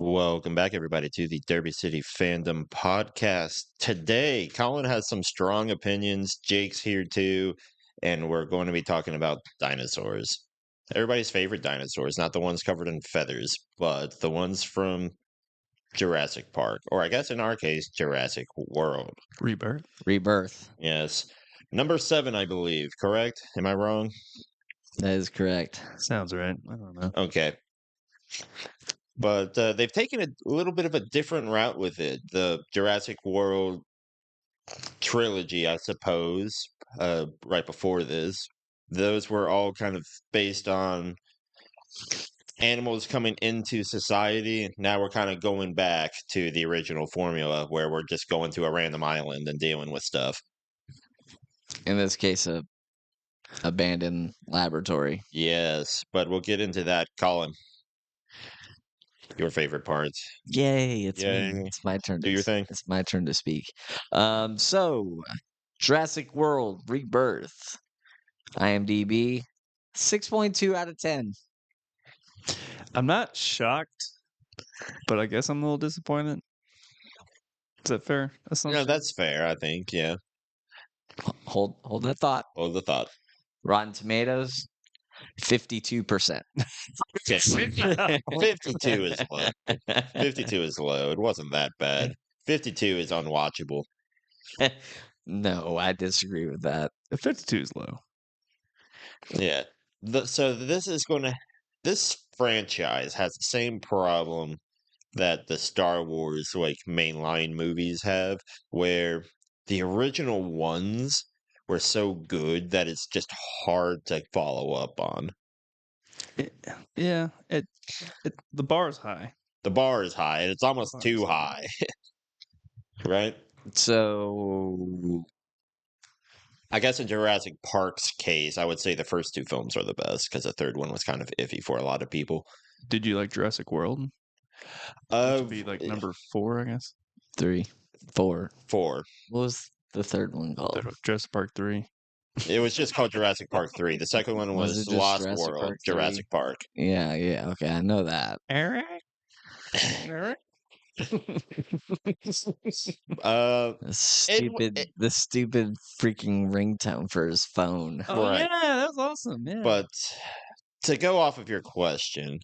Welcome back, everybody, to the Derby City Fandom podcast. Today, Colin has some strong opinions. Jake's here too, and we're going to be talking about dinosaurs. Everybody's favorite dinosaurs, not the ones covered in feathers, but the ones from Jurassic Park, or I guess in our case, Jurassic World. Rebirth. Yes. Number 7, I believe, correct? Am I wrong? That is correct. Sounds right. I don't know. Okay. But they've taken a little bit of a different route with it. The Jurassic World trilogy, I suppose, right before this, those were all kind of based on animals coming into society. Now we're kind of going back to the original formula where we're just going to a random island and dealing with stuff. In this case, a abandoned laboratory. Yes, but we'll get into that. Colin, your favorite parts. Yay! It's Yay. me. It's my turn. Do your thing. It's my turn to speak. So Jurassic World Rebirth. IMDb 6.2 out of 10. I'm not shocked, but I guess I'm a little disappointed. Is that fair? Yeah, that's fair, I think. Yeah. Hold that thought. Hold the thought. Rotten Tomatoes 52%. Okay. 52 is low. 52 is low. It wasn't that bad. 52 is unwatchable. No, I disagree with that. 52 is low. Yeah. So this franchise has the same problem that the Star Wars mainline movies have, where the original ones were so good that it's just hard to follow up on. The bar is high. The bar is high, and it's almost too high. Right? So I guess in Jurassic Park's case, I would say the first 2 films are the best, because the third one was kind of iffy for a lot of people. Did you like Jurassic World? Which would be number 4, I guess. 3, 4. 4. What was the third one called? Jurassic Park 3. It was just called Jurassic Park 3. The second one was it just Lost Jurassic World, Park 3? Jurassic Park. Yeah, okay, I know that. Eric? The stupid freaking ringtone for his phone. Oh, Right. yeah, that was awesome. Yeah. But to go off of your question,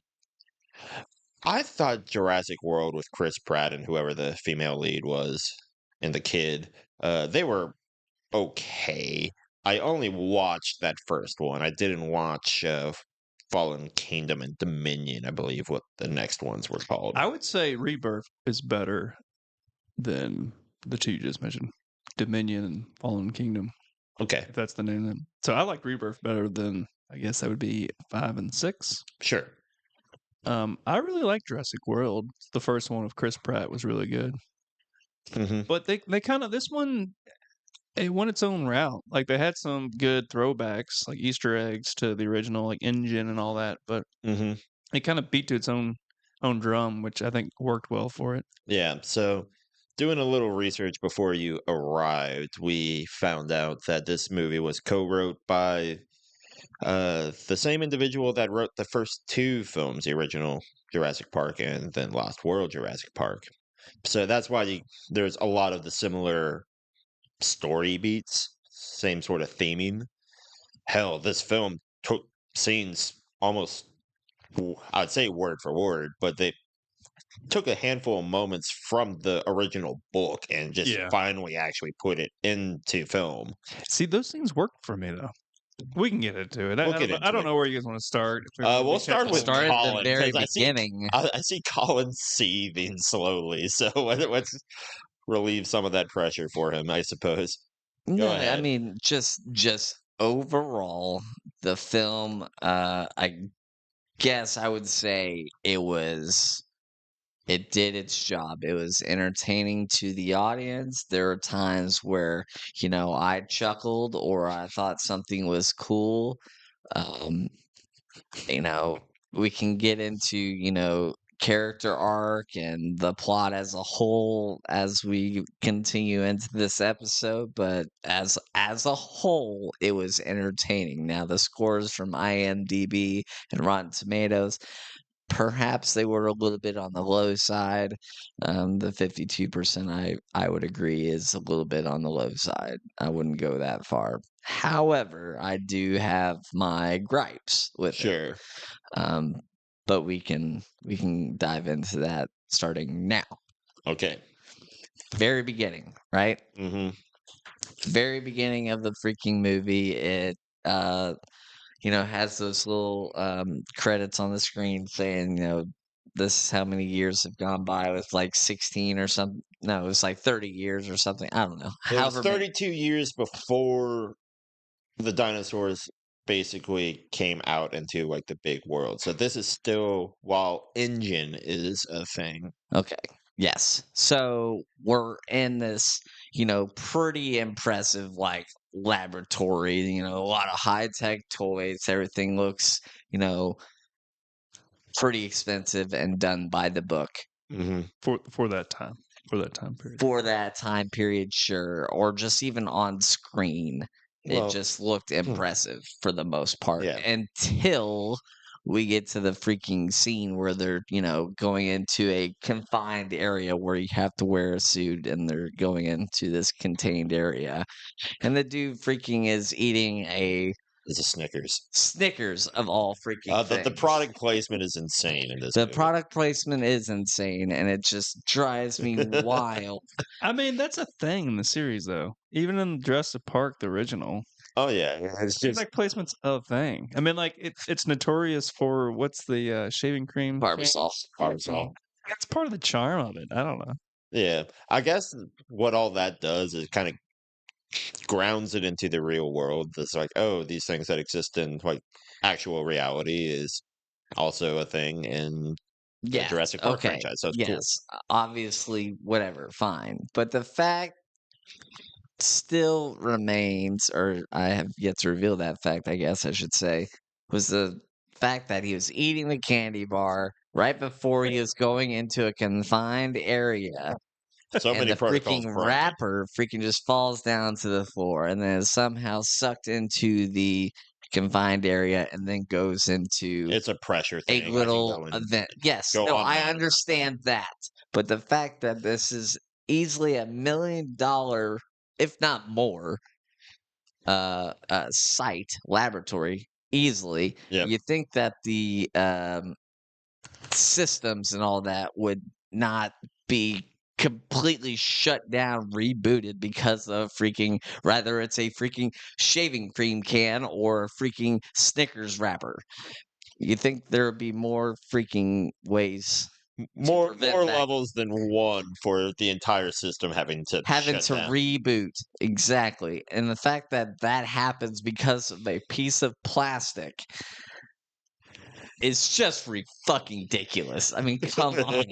I thought Jurassic World with Chris Pratt and whoever the female lead was and the kid, they were okay. I only watched that first one. I didn't watch Fallen Kingdom and Dominion, I believe what the next ones were called. I would say Rebirth is better than the 2 you just mentioned. Dominion and Fallen Kingdom. Okay. If that's the name of them. So I like Rebirth better than, I guess that would be 5 and 6. Sure. I really like Jurassic World. The first one with Chris Pratt was really good. Mm-hmm. But they kind of, this one, it went its own route. Like, they had some good throwbacks, like Easter eggs to the original, like engine and all that. But it kind of beat to its own drum, which I think worked well for it. Yeah. So doing a little research before you arrived, we found out that this movie was co-wrote by the same individual that wrote the first 2 films, the original Jurassic Park and then Lost World Jurassic Park. So that's why there's a lot of the similar story beats, same sort of theming. Hell, this film took scenes almost, I'd say word for word, but they took a handful of moments from the original book and just finally actually put it into film. See, those things work for me, though. We can get into it. I don't know where you guys want to start. We'll start with Colin. At the very beginning. I see Colin seething slowly, so let's relieve some of that pressure for him, I suppose. No, ahead. I mean just overall, the film. I guess I would say it did its job. It was entertaining to the audience. There are times where, I chuckled or I thought something was cool. We can get into, character arc and the plot as a whole as we continue into this episode, but as a whole, it was entertaining. Now, the scores from IMDb and Rotten Tomatoes, perhaps they were a little bit on the low side. The 52% I would agree is a little bit on the low side. I wouldn't go that far. However, I do have my gripes with it. Sure. Um, but we can dive into that starting now. Okay. Very beginning, right? Mm-hmm. Very beginning of the freaking movie. It has those little credits on the screen saying, this is how many years have gone by with like 16 or something. No, it was like 30 years or something. I don't know. It was However many. 32 years before the dinosaurs basically came out into like the big world. So this is still while engine is a thing. Okay. Yes. So we're in this, pretty impressive like laboratory, a lot of high-tech toys. Everything looks, pretty expensive and done by the book. Mm-hmm. For that time. For that time period. For that time period, sure. Or just even on screen. Well, it just looked impressive for the most part. Yeah. Until we get to the freaking scene where they're, going into a confined area where you have to wear a suit and they're going into this contained area. And the dude freaking is eating a It's a Snickers. Snickers of all freaking The things. product placement is insane in this The movie. product placement is insane, and it just drives me wild. I mean, that's a thing in the series, though. Even in Jurassic Park, the original, Oh yeah, it's just product placement's a thing. I mean, like it's notorious for what's the shaving cream? Barbasol. Barbasol. That's part of the charm of it. I don't know. Yeah, I guess what all that does is kind of grounds it into the real world. It's like, oh, these things that exist in like actual reality is also a thing in the Yes. Jurassic Park Okay. franchise. So it's cool. Yes. Obviously, whatever. Fine. But the fact still remains, or I have yet to reveal that fact, I guess I should say, was the fact that he was eating the candy bar right before he was going into a confined area. So And many the protocols freaking broken. wrapper freaking just falls down to the floor and then is somehow sucked into the confined area and then goes into It's a pressure a thing. I can little go and event. Yes, go no, on I that. understand that. But the fact that this is easily $1 million, if not more, site laboratory, easily, Yep. you think that the systems and all that would not be completely shut down, rebooted because of rather it's a freaking shaving cream can or a freaking Snickers wrapper. You think there would be more freaking ways More prevent that. levels than one for the entire system having to shut down. Reboot, exactly. And the fact that that happens because of a piece of plastic is just fucking ridiculous. I mean, come on.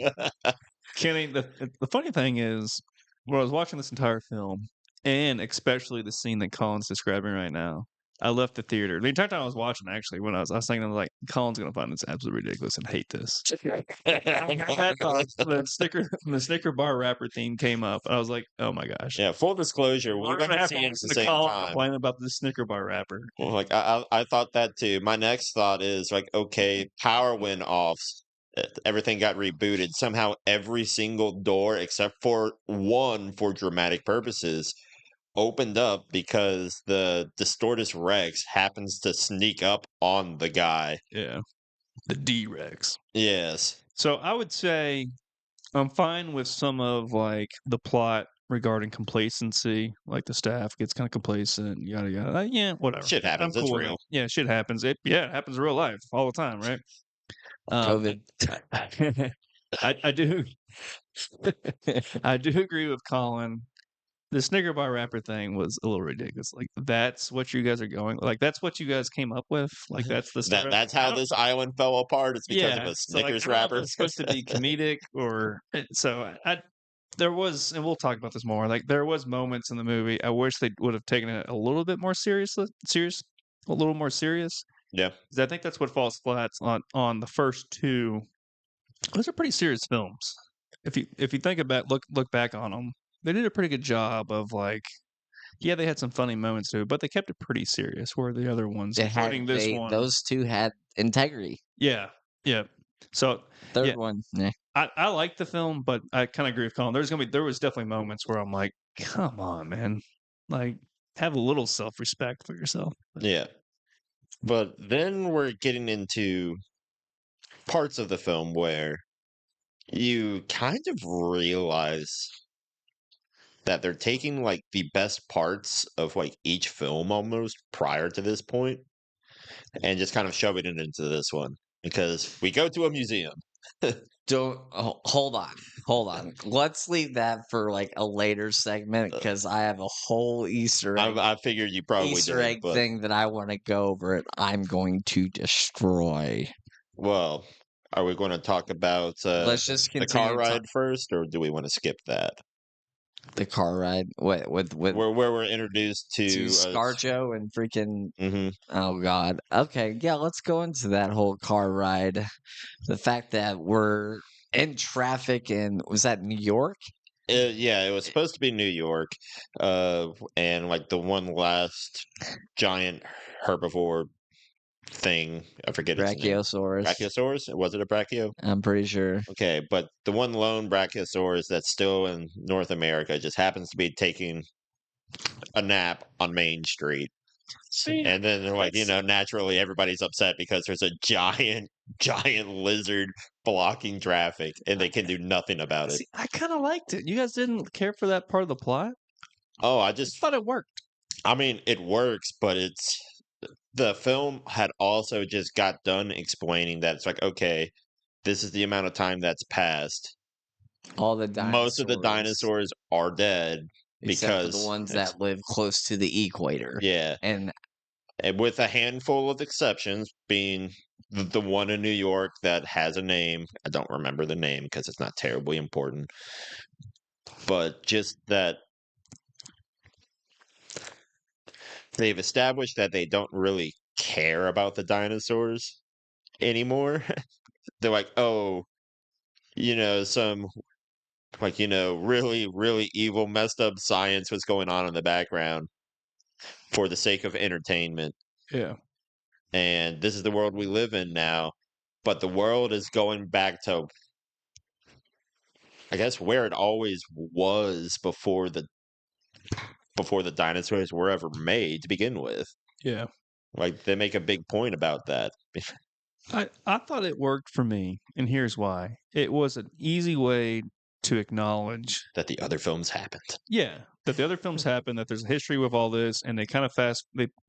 Kenny, the funny thing is, when I was watching this entire film, and especially the scene that Colin's describing right now, I left the theater. The entire time I was watching, actually, when I was thinking, like, Colin's gonna find this absolutely ridiculous and hate this. That thought, the Snicker bar wrapper theme came up, and I was like, oh my gosh. Yeah, full disclosure, we We're went gonna to have see to it at listen the to same Colin time. complain about the Snicker bar wrapper. Well, like I thought that too. My next thought is like, okay, power went off. Everything got rebooted. Somehow every single door except for one for dramatic purposes opened up because the Distortus Rex happens to sneak up on the guy. Yeah. The D-Rex. Yes. So I would say I'm fine with some of like the plot regarding complacency, like the staff gets kind of complacent, yada yada. Yeah, whatever. Shit happens. I'm It's cool with real. it. Yeah, shit happens. It happens in real life all the time, right? COVID. I do I do agree with Colin. The Snicker bar wrapper thing was a little ridiculous. Like that's what you guys are going. Like that's what you guys came up with. Like that's the start. That's how this island fell apart. It's because of a So like, Snickers I don't know if wrapper. it's supposed to be comedic or so. There was, and we'll talk about this more. Like there was moments in the movie I wish they would have taken it a little bit more serious, a little more serious. Yeah. Because I think that's what falls flat on the first two. Those are pretty serious films. If you think about look back on them, they did a pretty good job of like, yeah, they had some funny moments too, but they kept it pretty serious. Where the other ones, including this one, those two had integrity. yeah, So yeah, Third one, yeah. I like the film, but I kind of agree with Colin. There was definitely moments where I'm like, come on, man, like have a little self respect for yourself. Yeah. But then we're getting into parts of the film where you kind of realize that they're taking like the best parts of like each film almost prior to this point and just kind of shoving it into this one because we go to a museum. Don't hold on, hold on. Let's leave that for like a later segment because I have a whole I figured you probably Easter did, egg but thing that I want to go over. It. I'm going to destroy. well, are we going to talk about Let's just the car continue ride first, or do we want to skip that? the car ride. What with Where we're introduced to to ScarJo and freaking. mhm. Oh God. Okay, yeah. Let's go into that whole car ride. The fact that we're in traffic in was that New York? Yeah, it was supposed to be New York, and like the one last giant herbivore thing. I forget its name. Brachiosaurus. Brachiosaurus? Was it a brachio? I'm pretty sure. Okay, but the one lone brachiosaurus that's still in North America just happens to be taking a nap on Main Street. See, And then they're like, that's naturally everybody's upset because there's a giant lizard blocking traffic and they can do nothing about it. see, I kind of liked it. You guys didn't care for that part of the plot. Oh, I thought it worked. I mean, it works, but the film had also just got done explaining that it's like, okay, this is the amount of time that's passed. All the Most of the dinosaurs, dinosaurs are dead except for the because ones it's, that live close to the equator. yeah, And and with a handful of exceptions being the one in New York that has a name. I don't remember the name because it's not terribly important, but just that they've established that they don't really care about the dinosaurs anymore. They're like, oh, some like, really, really evil, messed up science was going on in the background for the sake of entertainment. Yeah. And this is the world we live in now. But the world is going back to, I guess, where it always was before the dinosaurs were ever made to begin with. Yeah. Like they make a big point about that. I thought it worked for me, and here's why. It was an easy way to acknowledge That the other films happened. yeah, that the other films happen, that there's a history with all this, and they kind of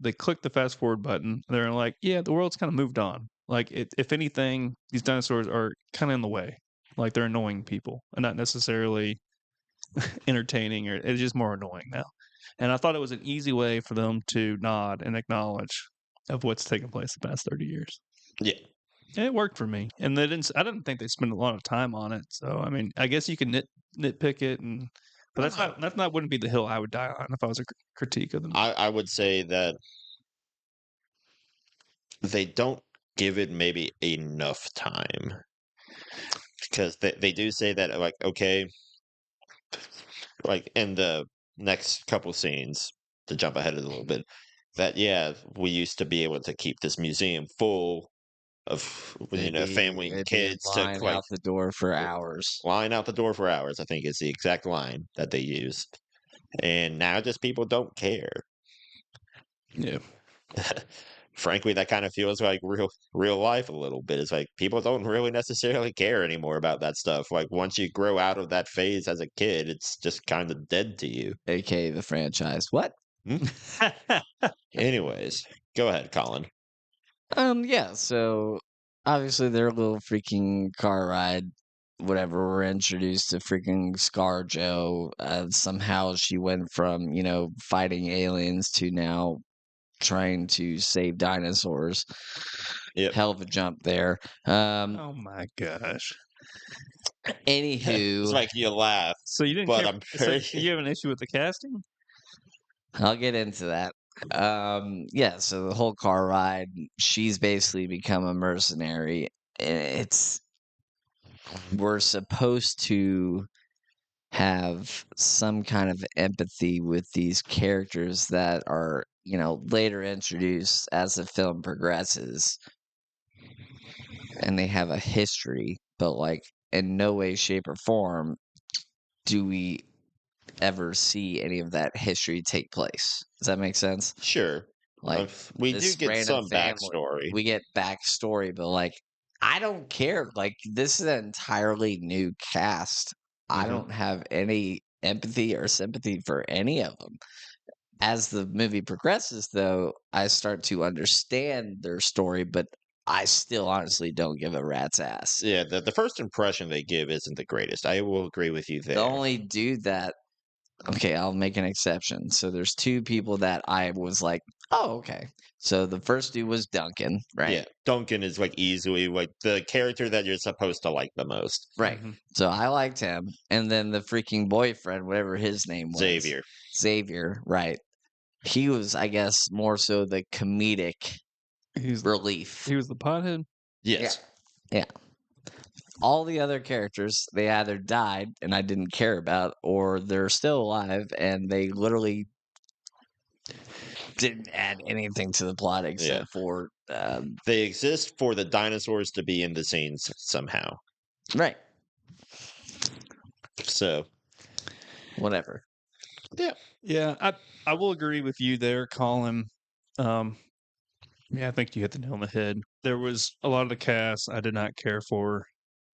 they click the fast forward button. And they're like, yeah, the world's kind of moved on. Like, if anything, these dinosaurs are kind of in the way. Like they're annoying people, and not necessarily entertaining, or it's just more annoying now. And I thought it was an easy way for them to nod and acknowledge of what's taken place the past 30 years. Yeah. It worked for me, and they didn't. I didn't think they spent a lot of time on it. So I mean, I guess you can nitpick it, but that's not wouldn't be the hill I would die on if I was a critique of them. I would say that they don't give it maybe enough time. Because they do say that, like, okay, like in the next couple scenes, to jump ahead a little bit, that, yeah, we used to be able to keep this museum full of, family and it'd be kids to, line like, out the door for hours. line out the door for hours, I think is the exact line that they use. And now just people don't care. Yeah, Frankly, that kind of feels like real life a little bit. It's like people don't really necessarily care anymore about that stuff. Like once you grow out of that phase as a kid, it's just kind of dead to you. AKA the franchise. What? Anyways, go ahead, Colin. Yeah, so obviously their little freaking car ride, whatever, we're introduced to freaking ScarJo. Somehow she went from, fighting aliens to now trying to save dinosaurs. Yep. Hell of a jump there. oh my gosh. Anywho, It's like you laugh, So you didn't but care? I'm So pretty. you have an issue with the casting? I'll get into that. Yeah, so the whole car ride, she's basically become a mercenary. It's we're supposed to have some kind of empathy with these characters that are, later introduced as the film progresses. and they have a history, but like in no way, shape, or form do we ever see any of that history take place. Does that make sense? Sure. Like We do this get random some family, backstory. we get backstory, but like I don't care. Like this is an entirely new cast. I Mhm. don't have any empathy or sympathy for any of them. As the movie progresses, though, I start to understand their story, but I still honestly don't give a rat's ass. Yeah, the first impression they give isn't the greatest. I will agree with you The there. only dude that okay, I'll make an exception. So there's two people that I was like, oh, okay. So the first dude was Duncan, right? Yeah, Duncan is like easily like the character that you're supposed to like the most. Right. Mhm. So I liked him. And then the freaking boyfriend, whatever his name was, Xavier. Xavier, right. He was, I guess, more so the comedic He's relief. he was the pothead. Yes. Yeah. All the other characters, they either died and I didn't care about, or they're still alive and they literally didn't add anything to the plot except for They exist for the dinosaurs to be in the scenes somehow. right. So, Whatever. yeah. Yeah, I will agree with you there, Colin. Yeah, I think you hit the nail on the head. There was a lot of the cast I did not care for.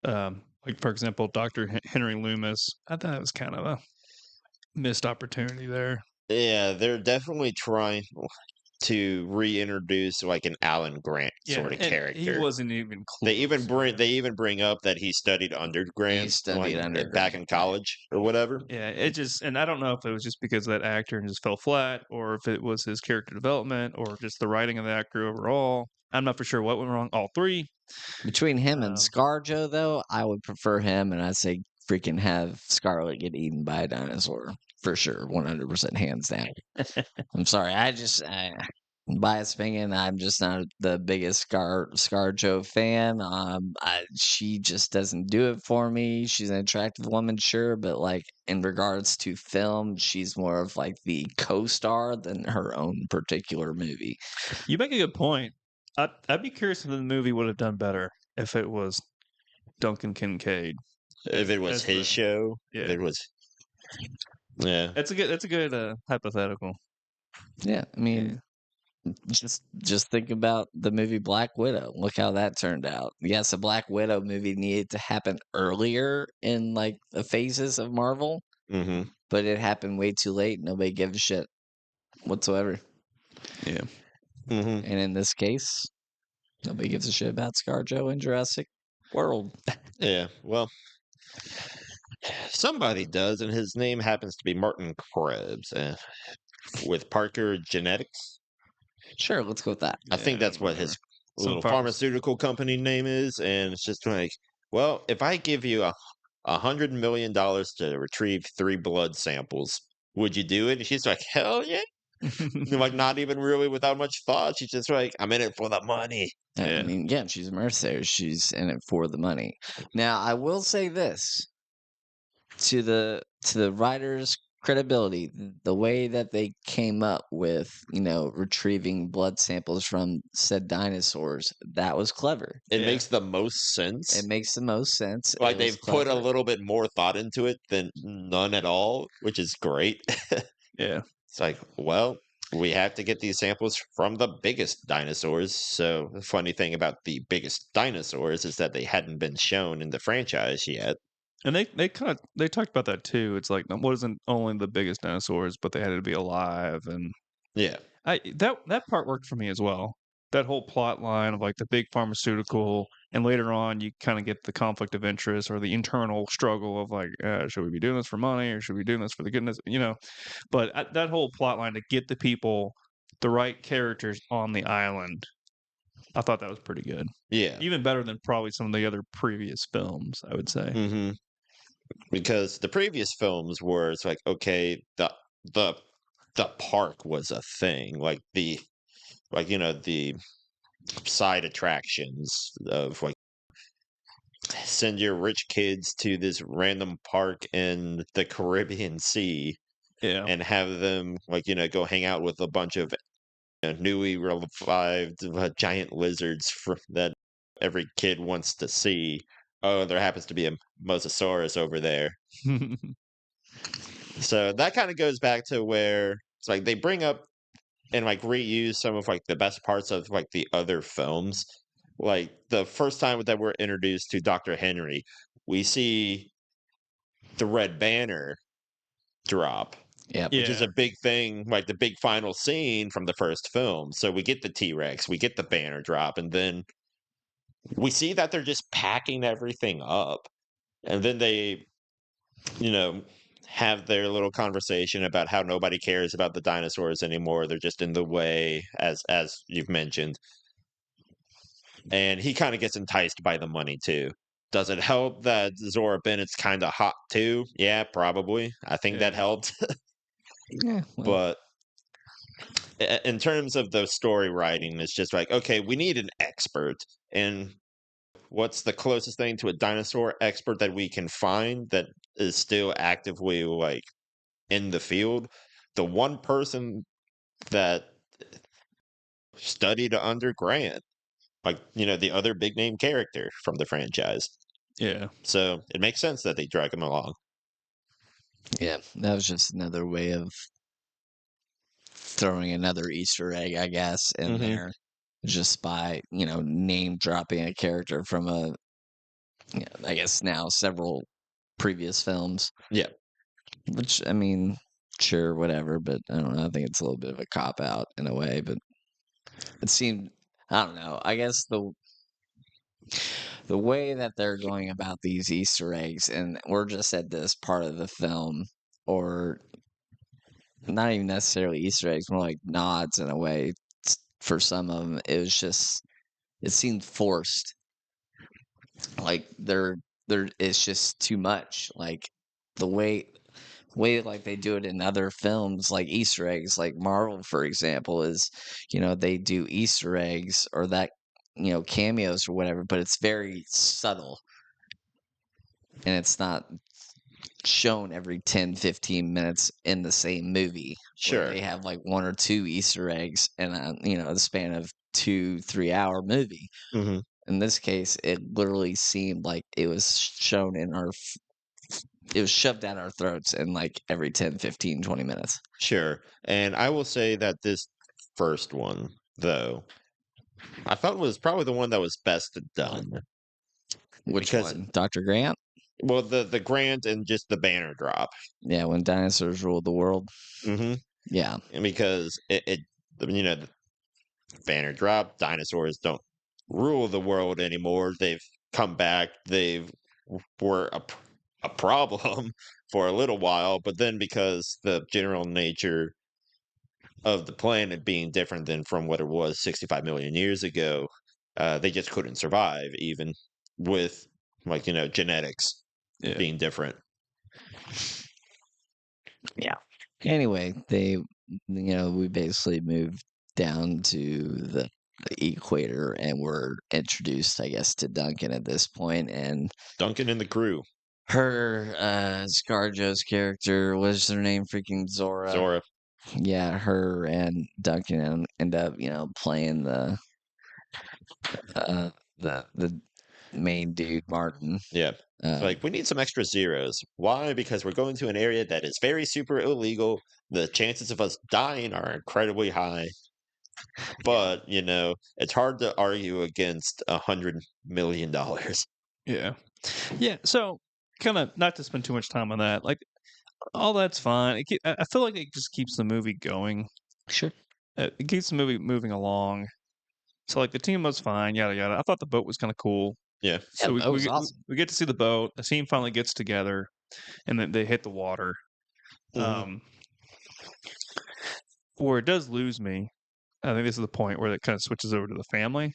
Like for example, Dr. Henry Loomis. I thought it was kind of a missed opportunity there. Yeah, they're definitely trying to reintroduce like an Alan Grant sort of And he character. wasn't even close. They even bring up that he studied under Grant, studied under back Grant, in right. college or whatever. Yeah, it just, and I don't know if it was just because of that actor and just fell flat, or if it was his character development, or just the writing of the actor overall. I'm not for sure what went wrong. All three. Between him and Um, ScarJo, though, I would prefer him, and I'd say freaking have Scarlet get eaten by a dinosaur for sure, 100% hands down. I'm sorry, biased opinion, I'm just not the biggest ScarJo fan. She just doesn't do it for me. She's an attractive woman, sure, but like in regards to film, she's more of like the co-star than her own particular movie. You make a good point. I'd be curious if the movie would have done better if it was Duncan Kincaid. If it was as his the- show, Yeah. if it was, yeah, That's a good hypothetical. Yeah, I mean, just think about the movie Black Widow. Look how that turned out. Yes, a Black Widow movie needed to happen earlier in like the phases of Marvel, hmm but it happened way too late. Nobody gave a shit whatsoever. Yeah. hmm And in this case, nobody gives a shit about ScarJo in Jurassic World. yeah. Well, somebody does, and his name happens to be Martin Krebs with Parker Genetics. Sure, let's go with that. I think Yeah, that's what his Some little pharma- pharmaceutical company name is, and it's just like, well, if I give you $100 million to retrieve 3 blood samples, would you do it? And she's like, hell yeah. Like, not even really without much thought. She's just like, I'm in it for the money. I Yeah. mean, yeah, she's a mercenary. She's in it for the money. Now, I will say this to the writers' credibility, the way that they came up with, retrieving blood samples from said dinosaurs, that was clever. It Yeah. makes the most sense. It makes the most sense. Like, It was they've put a clever. little bit more thought into it than none at all, which is great. Yeah. It's like, well, we have to get these samples from the biggest dinosaurs. So the funny thing about the biggest dinosaurs is that they hadn't been shown in the franchise yet. And they talked about that too. It's like it wasn't only the biggest dinosaurs, but they had to be alive, and Yeah. that part worked for me as well. That whole plot line of like the big pharmaceutical, and later on you kind of get the conflict of interest or the internal struggle of like, should we be doing this for money or should we be doing this for the goodness, But that whole plot line to get the people, the right characters on the island, I thought that was pretty good. Yeah. Even better than probably some of the other previous films, I would say. hmm Because the previous films were, it's like, okay, the the park was a thing, like the side attractions of like send your rich kids to this random park in the Caribbean Sea Yeah. and have them like go hang out with a bunch of newly revived giant lizards that every kid wants to see. Oh, there happens to be a mosasaurus over there. So that kind of goes back to where it's like they bring up and like reuse some of like the best parts of like the other films. Like the first time that we're introduced to Dr. Henry, we see the red banner drop, Yep. which is a Yeah. big thing, like the big final scene from the first film. So we get the T-Rex, we get the banner drop, and then we see that they're just packing everything up. And then they, you know, have their little conversation about how nobody cares about the dinosaurs anymore. They're just in the way, as you've mentioned. And he kind of gets enticed by the money too. Does it help that Zora Bennett's kind of hot too? Yeah, probably. I think that Yeah. helped. Yeah. Well, But in terms of the story writing, it's just like, okay, we need an expert. And what's the closest thing to a dinosaur expert that we can find that is still actively like in the field? The one person that studied under Grant, like, the other big name character from the franchise. Yeah. So it makes sense that they drag him along. yeah. That was just another way of throwing another Easter egg, I guess, in Hmm. there, just by name dropping a character from I guess now several previous films. Yeah, Which I mean, sure, whatever, but I don't know. I think it's a little bit of a cop out in a way, but it seemed I don't know. I guess the way that they're going about these Easter eggs, and we're just at this part of the film, or not even necessarily Easter eggs, more like nods in a way. For some of them, it seemed forced. Like it's just too much. Like the way like they do it in other films, like Easter eggs, like Marvel, for example, is they do Easter eggs or that cameos or whatever, but it's very subtle and it's not shown every 10-15 minutes in the same movie where sure. they have like one or two Easter eggs in the span of 2-3 hour movie. Hmm. In this case, it literally seemed like it was shown it was shoved down our throats in like every 10, 15, 20 minutes. Sure. And I will say that this first one, though, I felt was probably the one that was best done. Which Because, one? Dr. Grant? well, the Grant and just the banner drop. Yeah, when dinosaurs ruled the world. Hmm. Yeah. And because the banner drop, dinosaurs don't rule the world anymore. They've come back. Were a problem for a little while, but then because the general nature of the planet being different than from what it was 65 million years ago, they just couldn't survive, even with like genetics Yeah. being different. Yeah. Anyway, we basically moved down to the equator and we're introduced, I guess, to Duncan at this point. And Duncan and the crew, her, ScarJo's character, what's her name? Freaking Zora. Zora. Yeah, her and Duncan end up, playing uh, the main dude, Martin. Yeah. Um, Like, we need some extra zeros. Why? Because we're going to an area that is very super illegal. The chances of us dying are incredibly high. But, it's hard to argue against $100 million. Yeah. Yeah. So, kind of not to spend too much time on that. Like, all that's fine. I feel like it just keeps the movie going. sure. It keeps the movie moving along. So, like, the team was fine. Yada yada. I thought the boat was kind of cool. Yeah. So Yeah, that was awesome. we get to see the boat. The team finally gets together, and then they hit the water. Mhm. Where it does lose me, I think this is the point where it kind of switches over to the family.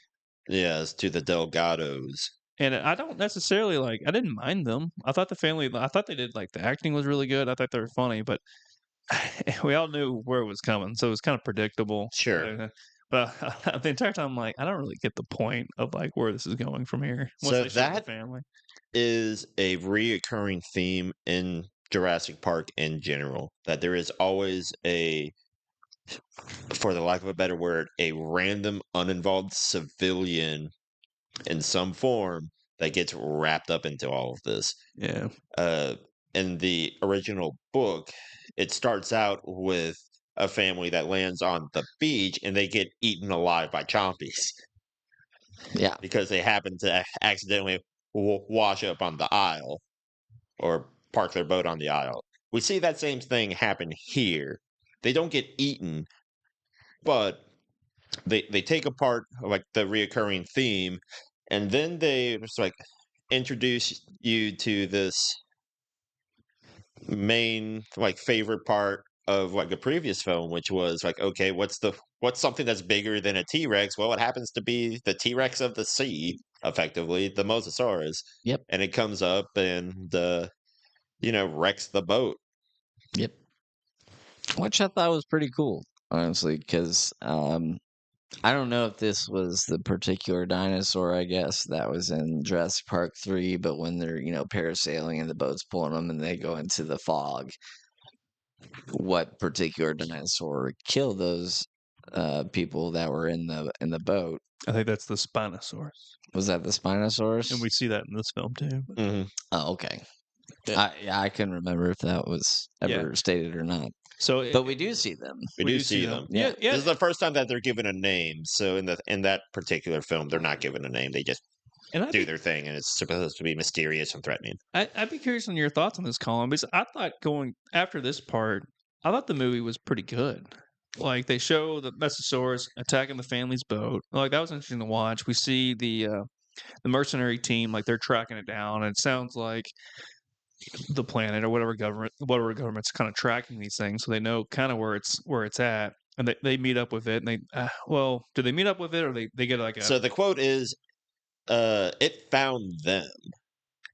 Yes, to the Delgados. And I don't necessarily I didn't mind them. I thought I thought they did the acting was really good. I thought they were funny, but we all knew where it was coming, so it was kind of predictable. Sure. But the entire time, I'm like, I don't really get the point of where this is going from here. Once So they show the that family, is a reoccurring theme in Jurassic Park in general, that there is always for the lack of a better word, a random uninvolved civilian in some form that gets wrapped up into all of this. Yeah. Uh, in the original book, it starts out with a family that lands on the beach and they get eaten alive by chompies Yeah. because they happen to accidentally wash up on the isle or park their boat on the isle. We see that same thing happen here. They don't get eaten, but they take apart like the reoccurring theme, and then they just like introduce you to this main like favorite part of like a previous film, which was like, okay, what's something that's bigger than a T-Rex? Well, it happens to be the T-Rex of the sea, effectively, the Mosasaurus. Yep. And it comes up and wrecks the boat. Yep. Which I thought was pretty cool, honestly, because I don't know if this was the particular dinosaur, I guess, that was in Jurassic Park 3, but when they're, parasailing and the boat's pulling them and they go into the fog, what particular dinosaur killed those people that were in the boat? I think that's the Spinosaurus. Was that the Spinosaurus? And we see that in this film too. Mm-hmm. Oh, okay. Yeah. I couldn't remember if that was ever stated or not. So, but we do see them. We do see them. Yeah. This is the first time that they're given a name. So in that particular film, they're not given a name. They just do their thing, and it's supposed to be mysterious and threatening. I'd be curious on your thoughts on this, Colin, because I thought going after this part, I thought the movie was pretty good. Like they show the Mesosaurus attacking the family's boat. Like that was interesting to watch. We see the mercenary team, like they're tracking it down, and it sounds like the planet or whatever government's kind of tracking these things, so they know kind of where it's at, and they meet up with it. And they do they meet up with it, or they get like a? So the quote is, "It found them."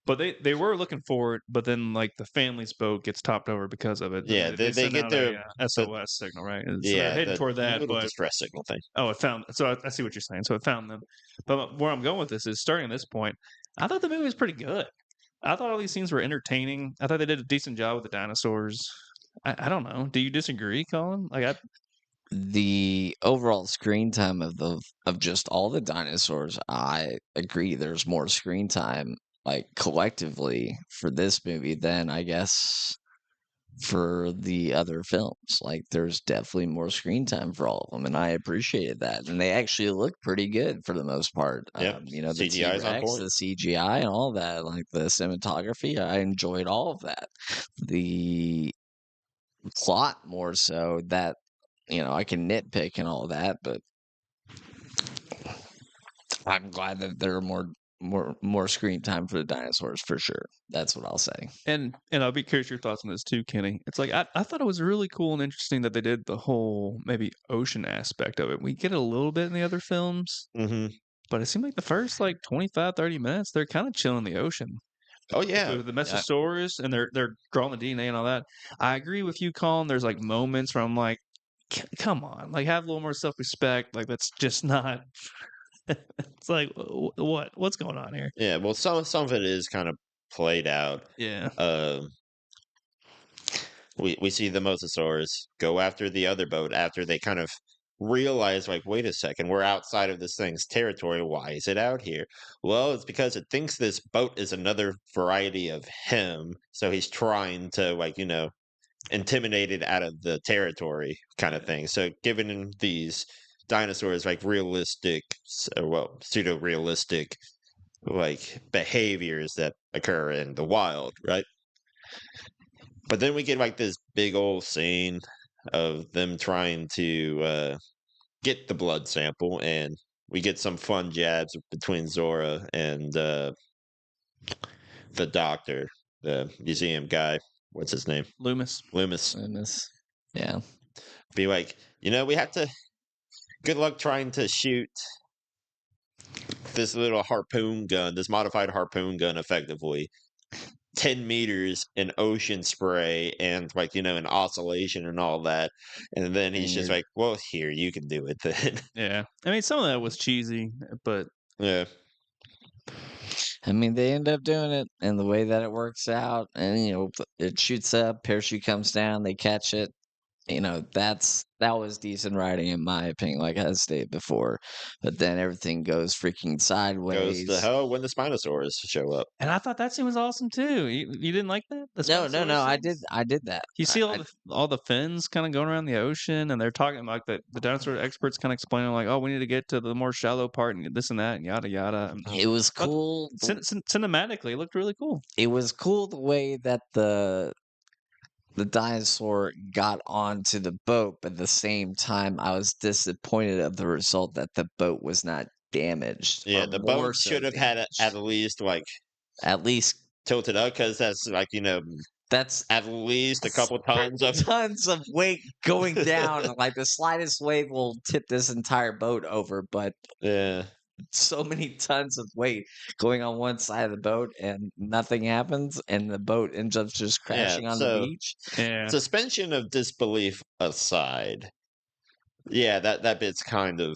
But they were looking for it, but then like the family's boat gets topped over because of it. Yeah, they send get out their SOS signal, right? And so yeah, they're heading toward that, little but distress signal thing. oh, it found. So I see what you're saying. So it found them. But where I'm going with this is starting at this point. I thought the movie was pretty good. I thought all these scenes were entertaining. I thought they did a decent job with the dinosaurs. I don't know. Do you disagree, Colin? Like the overall screen time of just all the dinosaurs, I agree. There's more screen time, like collectively, for this movie than I guess for the other films. Like there's definitely more screen time for all of them, and I appreciated that. And they actually look pretty good for the most part. Yep. The CGI's on T-Rex, point. the CGI, and all that. Like the cinematography, I enjoyed all of that. The plot more so that I can nitpick and all that, but I'm glad that there are more screen time for the dinosaurs for sure. That's what I'll say. and I'll be curious your thoughts on this too, Kenny. It's like I thought it was really cool and interesting that they did the whole maybe ocean aspect of it. We get it a little bit in the other films, but it seemed like the first like 25, 30 minutes they're kind of chilling in the ocean. Oh yeah, With the Mesosaurus, and they're drawing the DNA and all that. I agree with you, Colin. There's like moments where I'm like, come on, like have a little more self-respect. Like that's just not. It's like what's going on here? Yeah, well, some of it is kind of played out. Yeah. We see the Mosasaurus go after the other boat after they kind of realize, like, wait a second, we're outside of this thing's territory. Why is it out here? Well, it's because it thinks this boat is another variety of him, so he's trying to, like, intimidate it out of the territory, kind of thing. So, giving these dinosaurs like realistic, well, pseudo realistic, like behaviors that occur in the wild, right? But then we get like this big old scene of them trying to get the blood sample, and we get some fun jabs between Zora and the doctor, the museum guy. What's his name? Loomis. Yeah. Be like, we have to. Good luck trying to shoot this little harpoon gun, this modified harpoon gun, effectively 10 meters in ocean spray and like an oscillation and all that, and then he's just like, well, here, you can do it then. Yeah, I mean some of that was cheesy, but yeah, I mean they end up doing it, and the way that it works out, and it shoots up, parachute comes down, they catch it, that was decent writing in my opinion, like I stated before. But then everything goes freaking Goes to sideways. hell when the Spinosaurus show up. And I thought that scene was awesome too. You didn't like that? The No, no, Spinosaurus no. scenes? I did that. You see I all the fins kind of going around the ocean, and they're talking like the dinosaur experts kind of explaining like, oh, we need to get to the more shallow part and this and that and yada yada. it was But cool. cinematically, it looked really cool. It was cool the way that the dinosaur got onto the boat, but at the same time, I was disappointed of the result that the boat was not damaged. Yeah, or the more boat so should have had at damaged. least like At least tilted up because that's like that's at least a couple tons of tons of weight going down. Like the slightest wave will tip this entire boat over, but yeah. so many tons of weight going on one side of the boat and nothing happens and the boat ends up just Yeah, crashing on the so beach. Yeah, suspension of disbelief aside, yeah, that bit's kind of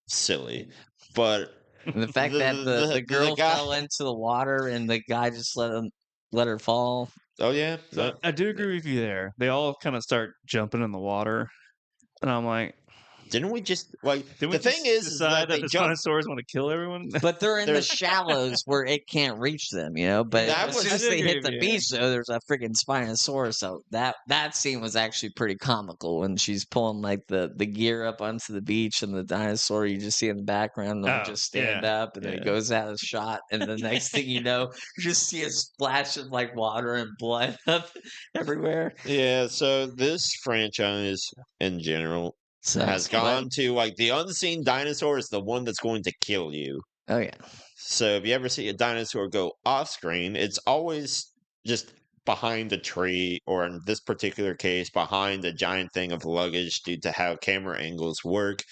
silly, but And the fact that the girl guy. fell into the water and the guy just let her fall. Oh yeah, so I do agree with you there. They all kind of start jumping in the water, and I'm like, didn't we just like did we the thing just is decide that that they the jump? dinosaurs want to kill everyone? But they're in the There's shallows where it can't reach them, you know. But That as soon was- as I they do hit agree the with you. beach, though, there's a freaking Spinosaurus. So that scene was actually pretty comical when she's pulling like the gear up onto the beach and the dinosaur you just see in the background like Oh, just stand yeah, up and then it yeah. goes out of shot and the next thing you know, you just see a splash of like water and blood up everywhere. Yeah, so this franchise in general So has gone to like the unseen dinosaur is the one that's going to kill you. oh yeah. So if you ever see a dinosaur go off screen, it's always just behind a tree, or in this particular case, behind a giant thing of luggage due to how camera angles work.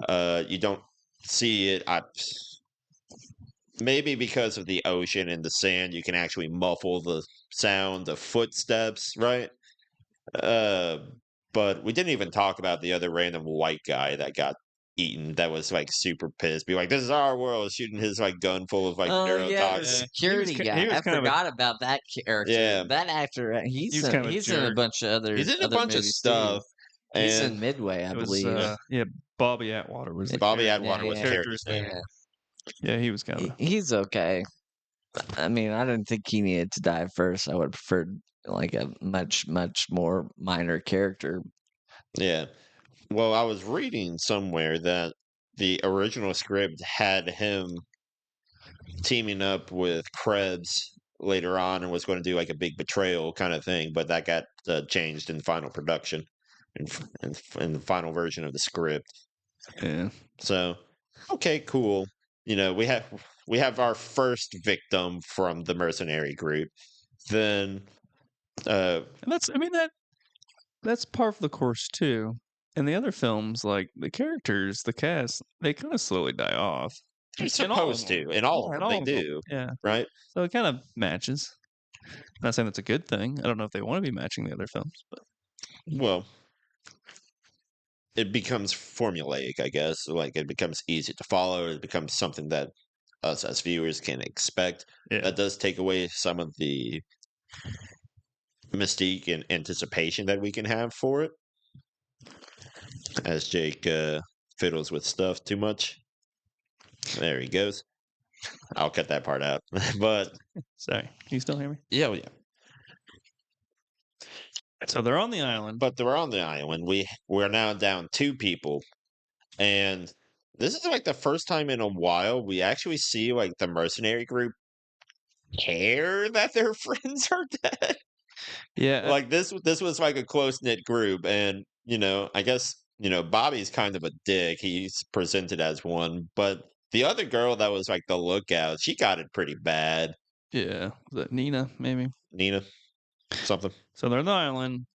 You don't see it. Maybe because of the ocean and the sand, you can actually muffle the sound of footsteps, right? Uh, but we didn't even talk about the other random white guy that got eaten. That was like super pissed. Be like, "This is our world!" Shooting his like gun full of like Oh yeah, the neurotoxin. security he guy. was I kind of a- forgot about that character. Yeah. That actor, He was kind of a he's in a jerk. bunch of other He's in a other bunch of movies, stuff, too. He's in and Midway, I It was believe. yeah, Bobby Atwater was the Bobby character. Atwater was the character's character's name. Yeah. Yeah, he was kind of. He's okay. I mean, I didn't think he needed to die first. I would have preferred like a much more minor character. Yeah. Well, I was reading somewhere that the original script had him teaming up with Krebs later on and was going to do like a big betrayal kind of thing, but that got changed in final production in the final version of the script. Yeah. So, okay, cool. We have our first victim from the mercenary group. Then And that's part of the course too. In the other films, like the characters, the cast, they kind of slowly die off. they're In all of supposed them. to. In all Yeah, of in them, they all of them. do. Yeah. Right? So it kind of matches. Not saying that's a good thing. I don't know if they want to be matching the other films, but Well, it becomes formulaic, I guess. Like it becomes easy to follow. It becomes something that us as viewers can expect. yeah. That does take away some of the mystique and anticipation that we can have for it. As Jake fiddles with stuff too much. There he goes. I'll cut that part out. But Sorry, can you still hear me? yeah. So they're on the island. But they're on the island. We're now down 2 people, and this is like the first time in a while we actually see like the mercenary group care that their friends are dead. Yeah. Like this was like a close knit group, and I guess Bobby's kind of a dick. He's presented as one, but the other girl that was like the lookout, she got it pretty bad. Yeah. Was that Nina, maybe? Nina, something. So they're on the island.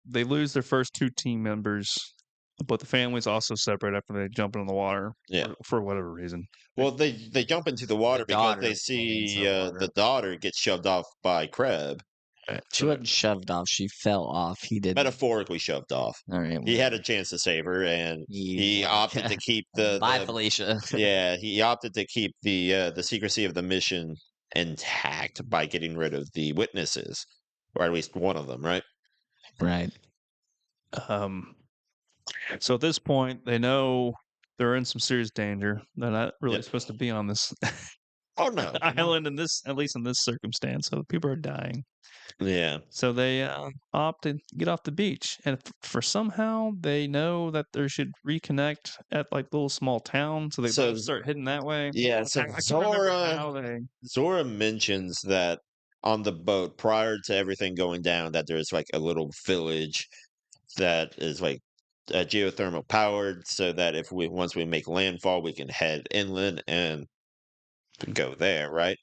They lose their first 2 team members, but the families also separate after they jump into the water. Yeah. For whatever reason. Well, they jump into the water because daughter they went see into the water. the daughter get shoved off by Kreb. She wasn't shoved off. She fell off. He didn't. Metaphorically shoved off. All right. He had a chance to save her, and he opted to keep Bye, the Felicia. yeah. He opted to keep the secrecy of the mission intact by getting rid of the witnesses, or at least one of them, right? Right. Um, so at this point, they know they're in some serious danger. They're not really Yep. supposed to be on this Oh no. island in this, at least in this circumstance. So people are dying. Yeah. So they opt to get off the beach, and for somehow they know that they should reconnect at like little small town. So they So both start heading that way. yeah, so I can't remember how they. Zora mentions that on the boat prior to everything going down that there's like a little village that is like geothermal powered so that if we once we make landfall we can head inland and go there, right?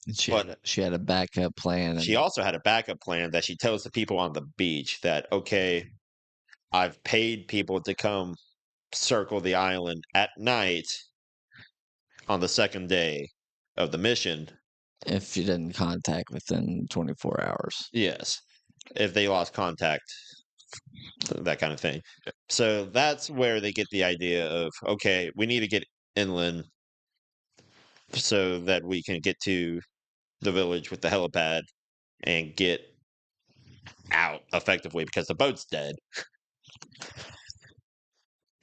And But she had a backup plan, she and also had a backup plan that she tells the people on the beach that, okay, I've paid people to come circle the island at night on the second day of the mission. if you didn't contact within 24 hours. Yes. If they lost contact, that kind of thing. So that's where they get the idea of, okay, we need to get inland so that we can get to the village with the helipad and get out effectively because the boat's dead.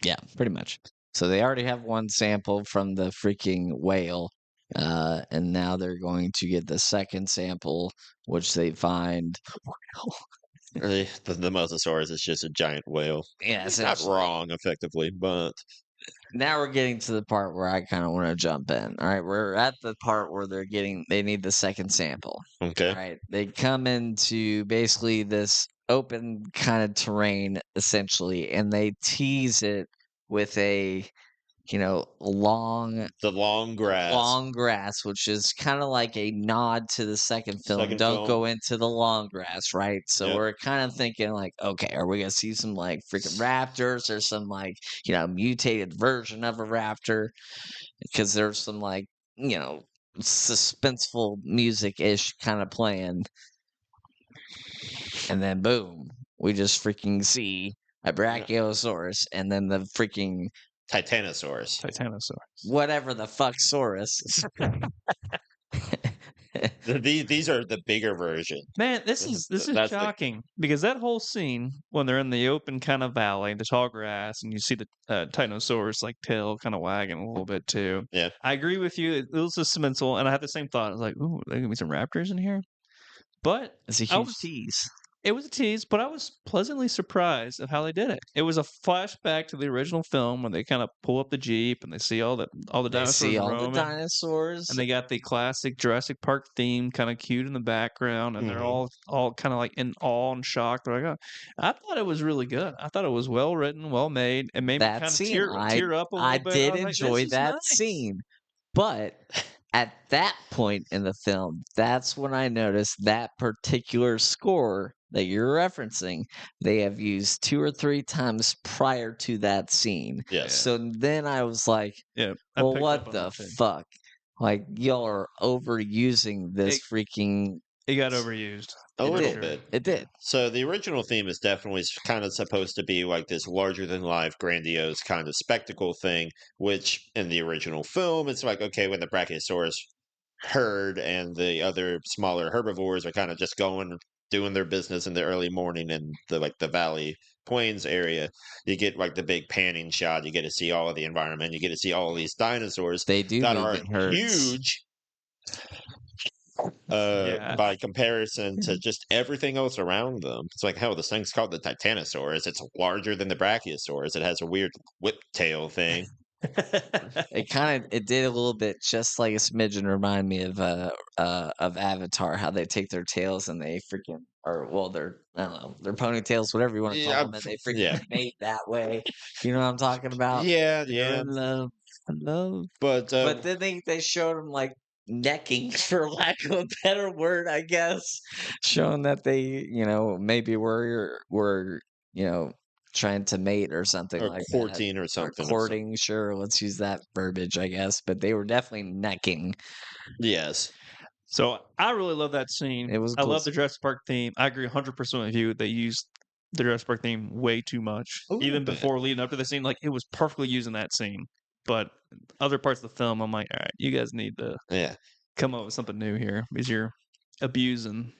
Yeah, pretty much. So they already have one sample from the freaking whale, and now they're going to get the second sample, which they find. Really, the mosasaurus is just a giant whale. Yeah, It's not essentially. wrong effectively, but Now we're getting to the part where I kind of want to jump in. All right, we're at the part where they need the second sample. All okay. right, they come into basically this open kind of terrain essentially, and they tease it with a long The long grass, which is kind of like a nod to the second film. second Don't film. go into the long grass, right? So Yep. we're kind of thinking like, okay, are we gonna see some like freaking raptors or some like mutated version of a raptor? Because there's some like suspenseful music ish kind of playing, and then boom, we just freaking see a brachiosaurus, and then the freaking Titanosaurus. Titanosaurus. whatever the fuck saurus. These are the bigger version. Man, this is That's shocking because that whole scene when they're in the open kind of valley, the tall grass, and you see the Titanosaurus like tail kind of wagging a little bit too. Yeah. I agree with you. It was suspenseful, and I had the same thought. I was like, "Ooh, there gonna be some raptors in here," but It's a I huge was tease. It was a tease, but I was pleasantly surprised of how they did it. It was a flashback to the original film when they kind of pull up the Jeep and they see all the They dinosaurs see all the roaming. dinosaurs. And they got the classic Jurassic Park theme kind of cute in the background, and they're Mhm. all kind of like in awe and shock. They're like, oh. I thought it was really good. I thought it was well written, well made. It made me That kind of scene, tear up a I little bit. I did was like, this enjoy is that nice. scene, but at that point in the film, that's when I noticed that particular score that you're referencing, they have used 2 or 3 times prior to that scene. Yes. So then I was like, Yeah, I well, picked what up on the that too. fuck? Like, y'all are overusing this freaking. It got overused. A It little did. bit. It did. So the original theme is definitely kind of supposed to be like this larger than life, grandiose kind of spectacle thing, which in the original film, it's like, okay, when the Brachiosaurus herd and the other smaller herbivores are kind of just doing their business in the early morning in the valley plains area, you get like the big panning shot, you get to see all of the environment, you get to see all of these dinosaurs They do that move are in herds. huge Yeah. by comparison to just everything else around them. It's like, hell, this thing's called the Titanosaurus. It's larger than the Brachiosaurus. It has a weird whip tail thing. It did a little bit just like a smidgen remind me of Avatar, how they take their tails and they freaking their I don't know, their ponytails, whatever you want to call Yeah, them, and they freaking yeah. mate that way. You know what I'm talking about? Yeah, They're yeah. in love. Love. But But then they showed them like necking, for lack of a better word, I guess, showing that they maybe were trying to mate or something or like that. courting or Or something. courting, sure, let's use that verbiage, I guess. But they were definitely necking. Yes. So I really love that scene. It was I cool love the Jurassic Park theme. I agree 100% with you. They used the Jurassic Park theme way too much. A little Even bit. before leading up to the scene, like it was perfectly using that scene. But other parts of the film, I'm like, all right, you guys need to Yeah. come up with something new here because you're abusing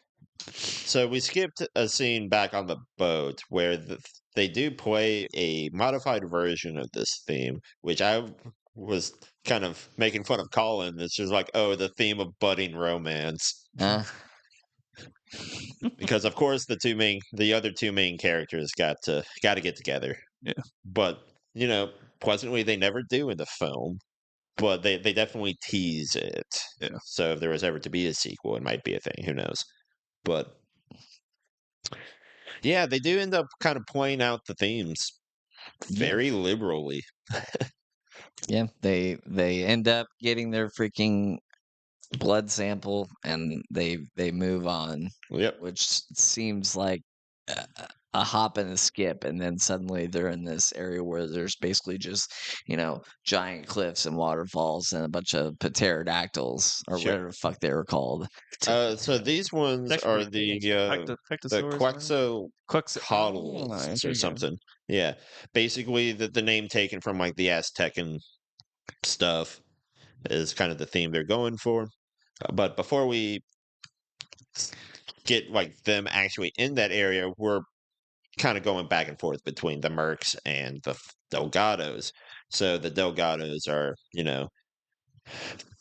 So we skipped a scene back on the boat where they do play a modified version of this theme, which I was kind of making fun of Colin. It's just like, oh, the theme of budding romance. Uh, Because of course the other two main characters got to get together. Yeah. But, pleasantly they never do in the film. But they definitely tease it. Yeah. So if there was ever to be a sequel, it might be a thing. Who knows? But yeah, they do end up kind of playing out the themes very liberally. yeah, they end up getting their freaking blood sample and they move on, Yep. which seems like a, a hop and a skip, and then suddenly they're in this area where there's basically just giant cliffs and waterfalls and a bunch of pterodactyls or Sure. whatever the fuck they were called. So these ones That's are pretty the cool. the Quexosaurus, Quetzalcoatlus there or you go. something. Yeah, basically the name taken from like the Aztecan stuff is kind of the theme they're going for. But before we get like them actually in that area, we're kind of going back and forth between the Mercs and the Delgados. So the Delgados are,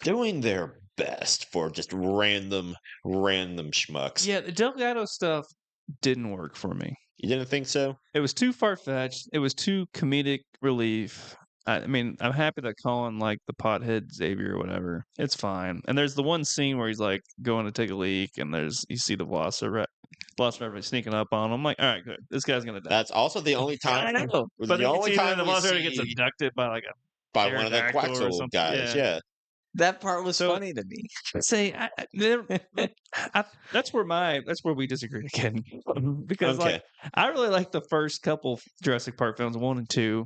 doing their best for just random schmucks. Yeah, the Delgado stuff didn't work for me. You didn't think so? It was too far fetched. It was too comedic relief. I mean, I'm happy that Colin like the pothead Xavier or whatever. It's fine. And there's the one scene where he's like going to take a leak, and you see the Velociraptor sneaking up on him. I'm like, all right, good. This guy's gonna die. That's also the only time. I know. But The only time the we Velociraptor gets see abducted by like a by one of the pterodactyl or Quetzal something. guys. Yeah. That part was So- funny to me. Say, that's where we disagree again. Because Okay. I really like the first couple Jurassic Park films, 1 and 2,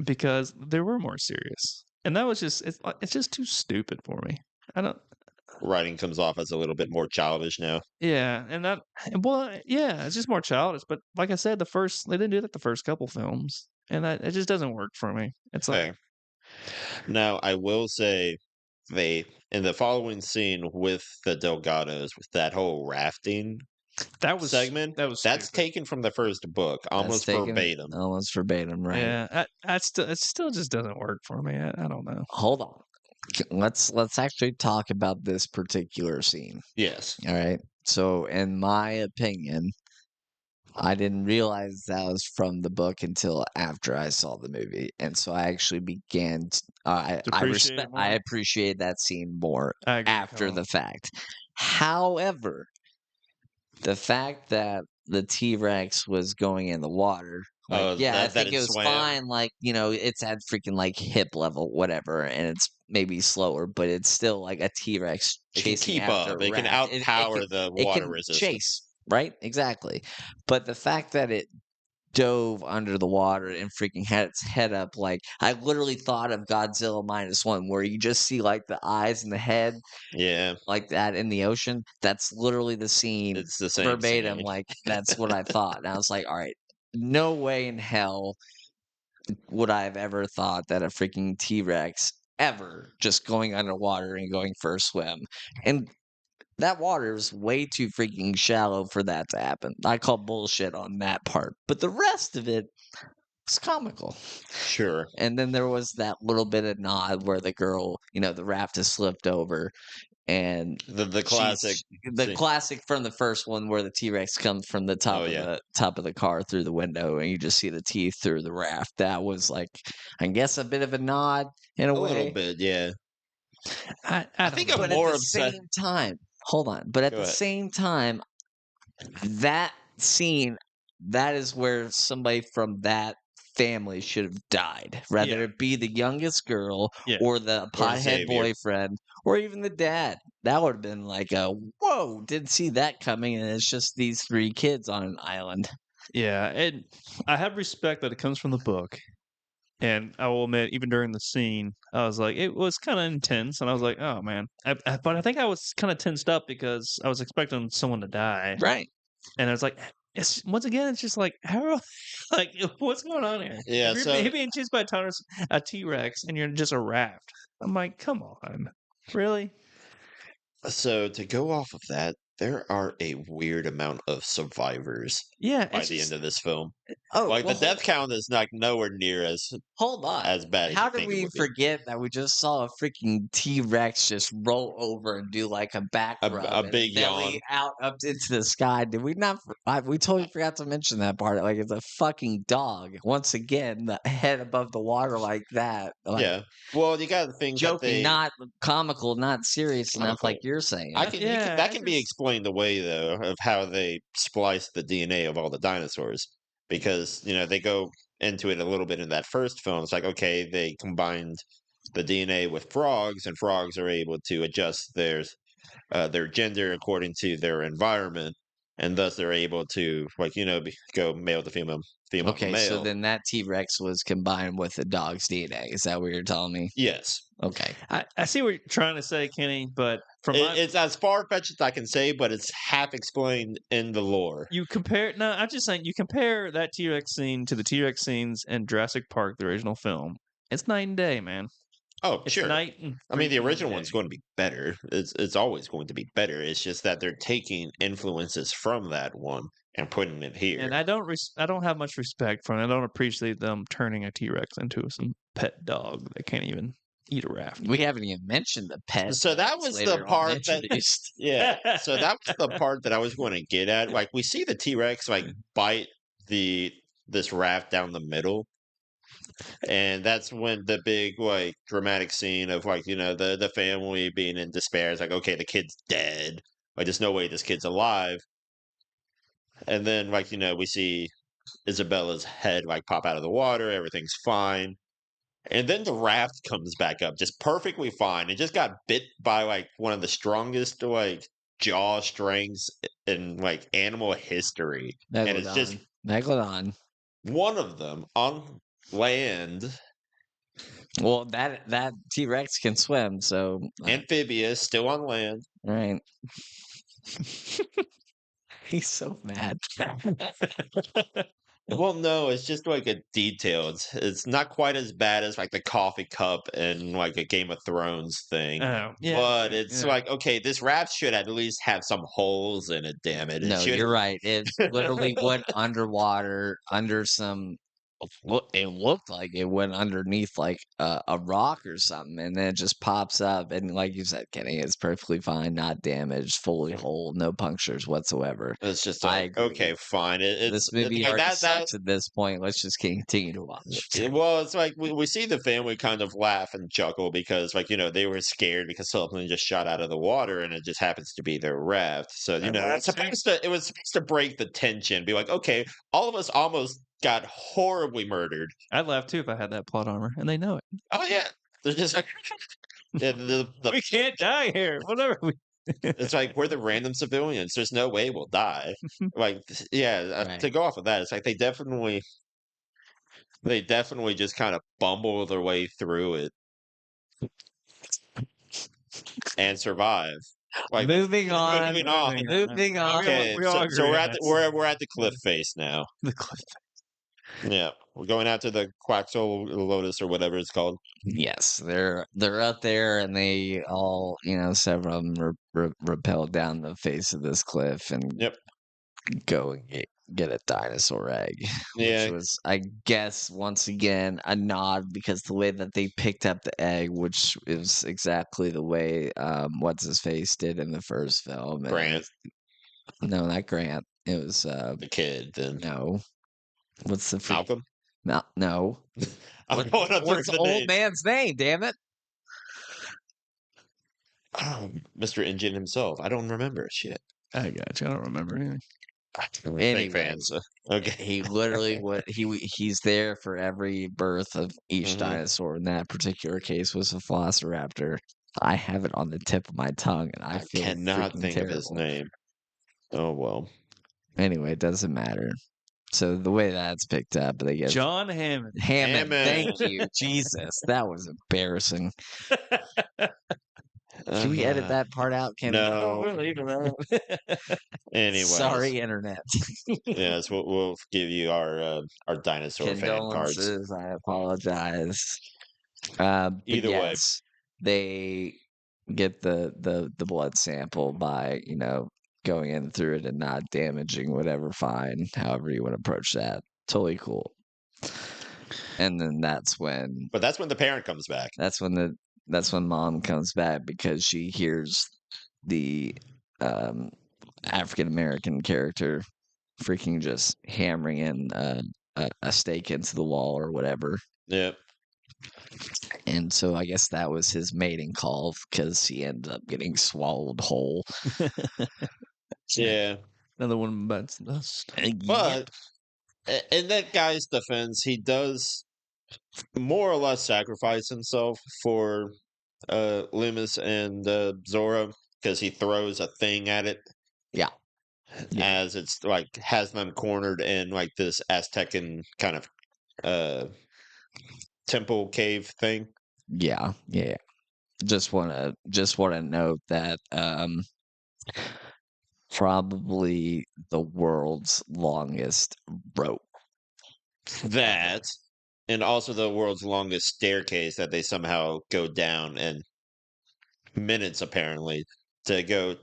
because they were more serious, and that was it's just too stupid for me. I don't. Writing comes off as a little bit more childish now. Yeah, yeah, it's just more childish. But like I said, they didn't do that the first couple films, and it just doesn't work for me. It's like, Okay. Now I will say they in the following scene with the Delgados with that whole rafting that was segment, That was that's stupid. taken from the first book, almost That's taken verbatim. Almost verbatim, right? Yeah, it still just doesn't work for me. I don't know. Hold on. Let's actually talk about this particular scene. Yes. All right. So, in my opinion, I didn't realize that was from the book until after I saw the movie, and so I actually began. I appreciate it I more? appreciate that scene more I agree, after Colin. the fact. However, the fact that the T-Rex was going in the water, Oh, yeah, I that think it it was swam. fine. Like, it's at freaking like hip level, whatever, and it's maybe slower, but it's still like a T-Rex It can chasing keep after up. a It can rat. outpower the It water can resistance. chase, right? Exactly. But the fact that it dove under the water and freaking had its head up, like I literally thought of Godzilla -1, where you just see like the eyes and the head Yeah, like that in the ocean. That's literally the scene it's the same verbatim. scene. Like that's what I thought. And I was like, all right, no way in hell would I have ever thought that a freaking T-Rex ever just going underwater and going for a swim. And that water is way too freaking shallow for that to happen. I call bullshit on that part. But the rest of it was comical. Sure. And then there was that little bit of nod where the girl, the raft has slipped over and The classic. the scene. classic from the first one where the T-Rex comes from the top Oh, of yeah. the top of the car through the window and you just see the teeth through the raft. That was like, I guess, a bit of a nod in a A way. little bit, yeah. I I think don't I'm know. But more at the upset. same time, hold on. But at Go the ahead. same time, that scene, that is where somebody from that family should have died. Rather Yeah. it be the youngest girl Yeah. or the pothead Xavier. boyfriend or even the dad. That would have been like a whoa, didn't see that coming, and it's just these 3 kids on an island. Yeah, and I have respect that it comes from the book. And I will admit, even during the scene, I was like, it was kind of intense, and I was like, oh man. But I think I was kind of tensed up because I was expecting someone to die, Right. and I was like, once again, it's just like, how, like, what's going on here? Yeah, If so you're being chased by a T-Rex, and you're just a raft. I'm like, come on, really? so to go off of that, there are a weird amount of survivors Yeah, by it's the end just of this film. Oh, Like the well, death count is not nowhere near hold on. as bad as How you did think it we would be. forget that we just saw a freaking T-Rex just roll over and do like a back rub A and big belly yawn. out up into the sky? Did we not? We totally forgot to mention that part. Like it's a fucking dog. Once again, the head above the water like that. Like Yeah. Well, you got to think that joking, they not comical, not serious enough, like comical. you're saying. That yeah, I can be just explained away though of how they splice the DNA of all the dinosaurs because they go into it a little bit in that first film. It's like okay, they combined the DNA with frogs, and frogs are able to adjust their gender according to their environment, and thus they're able to go male to female, female to Okay, so male. then that T-Rex was combined with the dog's DNA. Is that what you're telling me? Yes, Okay. I see what you're trying to say, Kenny, but from my it's as far fetched as I can say, but it's half explained in the lore. you compare no, I'm just saying you compare that T-Rex scene to the T-Rex scenes in Jurassic Park, the original film. It's night and day, man. Oh, It's sure. night and I mean, the freaking original day. one's going to be better. It's always going to be better. It's just that they're taking influences from that one and putting it here. And I don't have much respect for it. I don't appreciate them turning a T-Rex into some pet dog that can't even eat a raft. We haven't even mentioned the pet So that that's was the later on part that introduced. yeah. So that was the part that I was going to get at. Like we see the T-Rex bite this raft down the middle. And that's when the big dramatic scene of the family being in despair. It's like, okay, the kid's dead. Like there's no way this kid's alive. And then we see Isabella's head pop out of the water, everything's fine. And then the raft comes back up just perfectly fine. It just got bit by one of the strongest jaw strengths in animal history. And it's just Megalodon. one of them on land. Well, that T-Rex can swim, so Amphibious, still on land. right. He's so mad. Well, no, it's just a detail. It's not quite as bad as the coffee cup and a Game of Thrones thing. Oh, yeah. But it's yeah. okay, this raft should at least have some holes in it, damn it. It No, should you're right. It literally went underwater under some. It looked like it went underneath a rock or something, and then it just pops up. And like you said, Kenny, it's perfectly fine, not damaged, fully whole, no punctures whatsoever. It's just I agree. okay, fine. This movie already sucks at this point. Let's just continue to watch. Well, it's we see the family kind of laugh and chuckle because they were scared because something just shot out of the water and it just happens to be their raft. So it was supposed to break the tension, be like, okay, all of us almost got horribly murdered. I'd laugh too if I had that plot armor, and they know it. Oh yeah, they're just We can't die here. Whatever. It's we're the random civilians. There's no way we'll die. Right. To go off of that, it's they definitely just kind of bumble their way through it and survive. Moving on. moving on. Moving on. Okay, we all so agree we're on at that. we're at the cliff face now. The cliff. Yeah, we're going out to the Quaxo Lotus or whatever it's called. Yes, they're up there, and they all, several of them rappel down the face of this cliff and Yep. go and get a dinosaur egg, Yeah. which was, I guess, once again a nod because the way that they picked up the egg, which is exactly the way what's his face did in the first film. Grant. No, not Grant. It was The kid. Then no. What's the Malcolm. No. I'm going up What's the old man's name? Damn it! Mr. Engine himself. I don't remember shit. I got you. I don't remember anything. Big fan, so. Okay. He literally he's there for every birth of each Mhm. dinosaur. In that particular case, was a Velociraptor. I have it on the tip of my tongue, and I feel cannot freaking think terrible. of his name. Oh well. Anyway, it doesn't matter. So the way that's picked up, they get John Hammond. Hammond. Thank Hammond. you, Jesus. That was embarrassing. Can we edit that part out, Kenny? No. We'll leave it out. Anyways. Sorry, internet. Yes, we'll give you our dinosaur fan cards. Condolences. I apologize. Either way. yes, they get the blood sample by going in through it and not damaging whatever, fine, however you want to approach that. Totally cool. And then But that's when the parent comes back. that's when mom comes back because she hears the African American character freaking just hammering in a stake into the wall or whatever. Yep. And so I guess that was his mating call because he ended up getting swallowed whole. Yeah. Another one bites the dust. But in that guy's defense, he does more or less sacrifice himself for Loomis and Zora because he throws a thing at it. Yeah. As it's like has them cornered in like this Aztecan kind of temple cave thing. Yeah. Just wanna note that probably the world's longest rope. That and also the world's longest staircase that they somehow go down in minutes apparently to go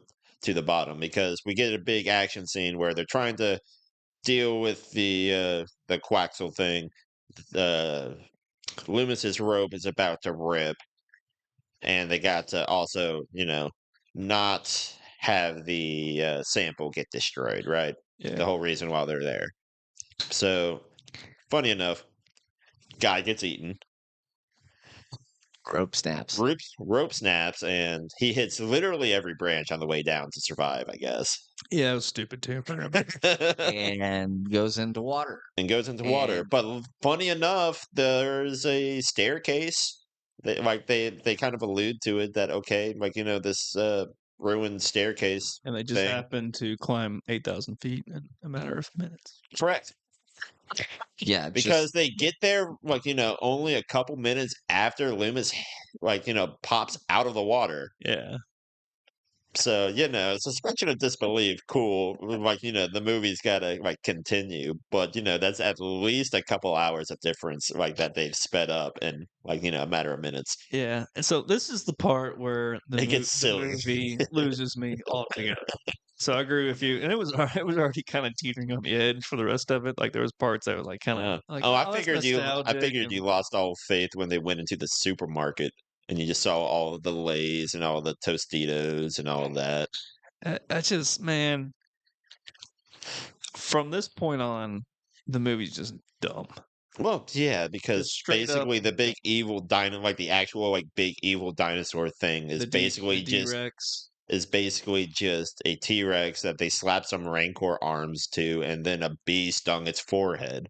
to the bottom because we get a big action scene where they're trying to deal with the Quaxel thing. Loomis's rope is about to rip, and they got to also, not have the sample get destroyed, right? Yeah. The whole reason why they're there. So, funny enough, guy gets eaten. Rope snaps. Rope snaps, and he hits literally every branch on the way down to survive, I guess. Yeah, it was stupid too. And goes into water. But funny enough, there's a staircase. They kind of allude to it that, okay, this ruined staircase. And they just thing. happened to climb 8,000 feet in a matter of minutes. Correct. Yeah, Because they get there, only a couple minutes after Loomis, pops out of the water. Yeah. So, suspension of disbelief, cool. The movie's got to, continue. But, that's at least a couple hours of difference, that they've sped up in, a matter of minutes. Yeah. And so this is the part where It gets the silly. movie loses me altogether. So I agree with you. And it was already kind of teetering on the edge for the rest of it. Like there was parts that were like kind of like, I that's figured nostalgic you lost all faith when they went into the supermarket and you just saw all of the Lays and all the Tostitos and all of that. I just, man, from this point on, the movie's just dumb. Well, yeah, because Just straight basically up- the big evil the actual big evil dinosaur thing is basically T-Rex. just a T-Rex that they slapped some Rancor arms to, and then a bee stung its forehead.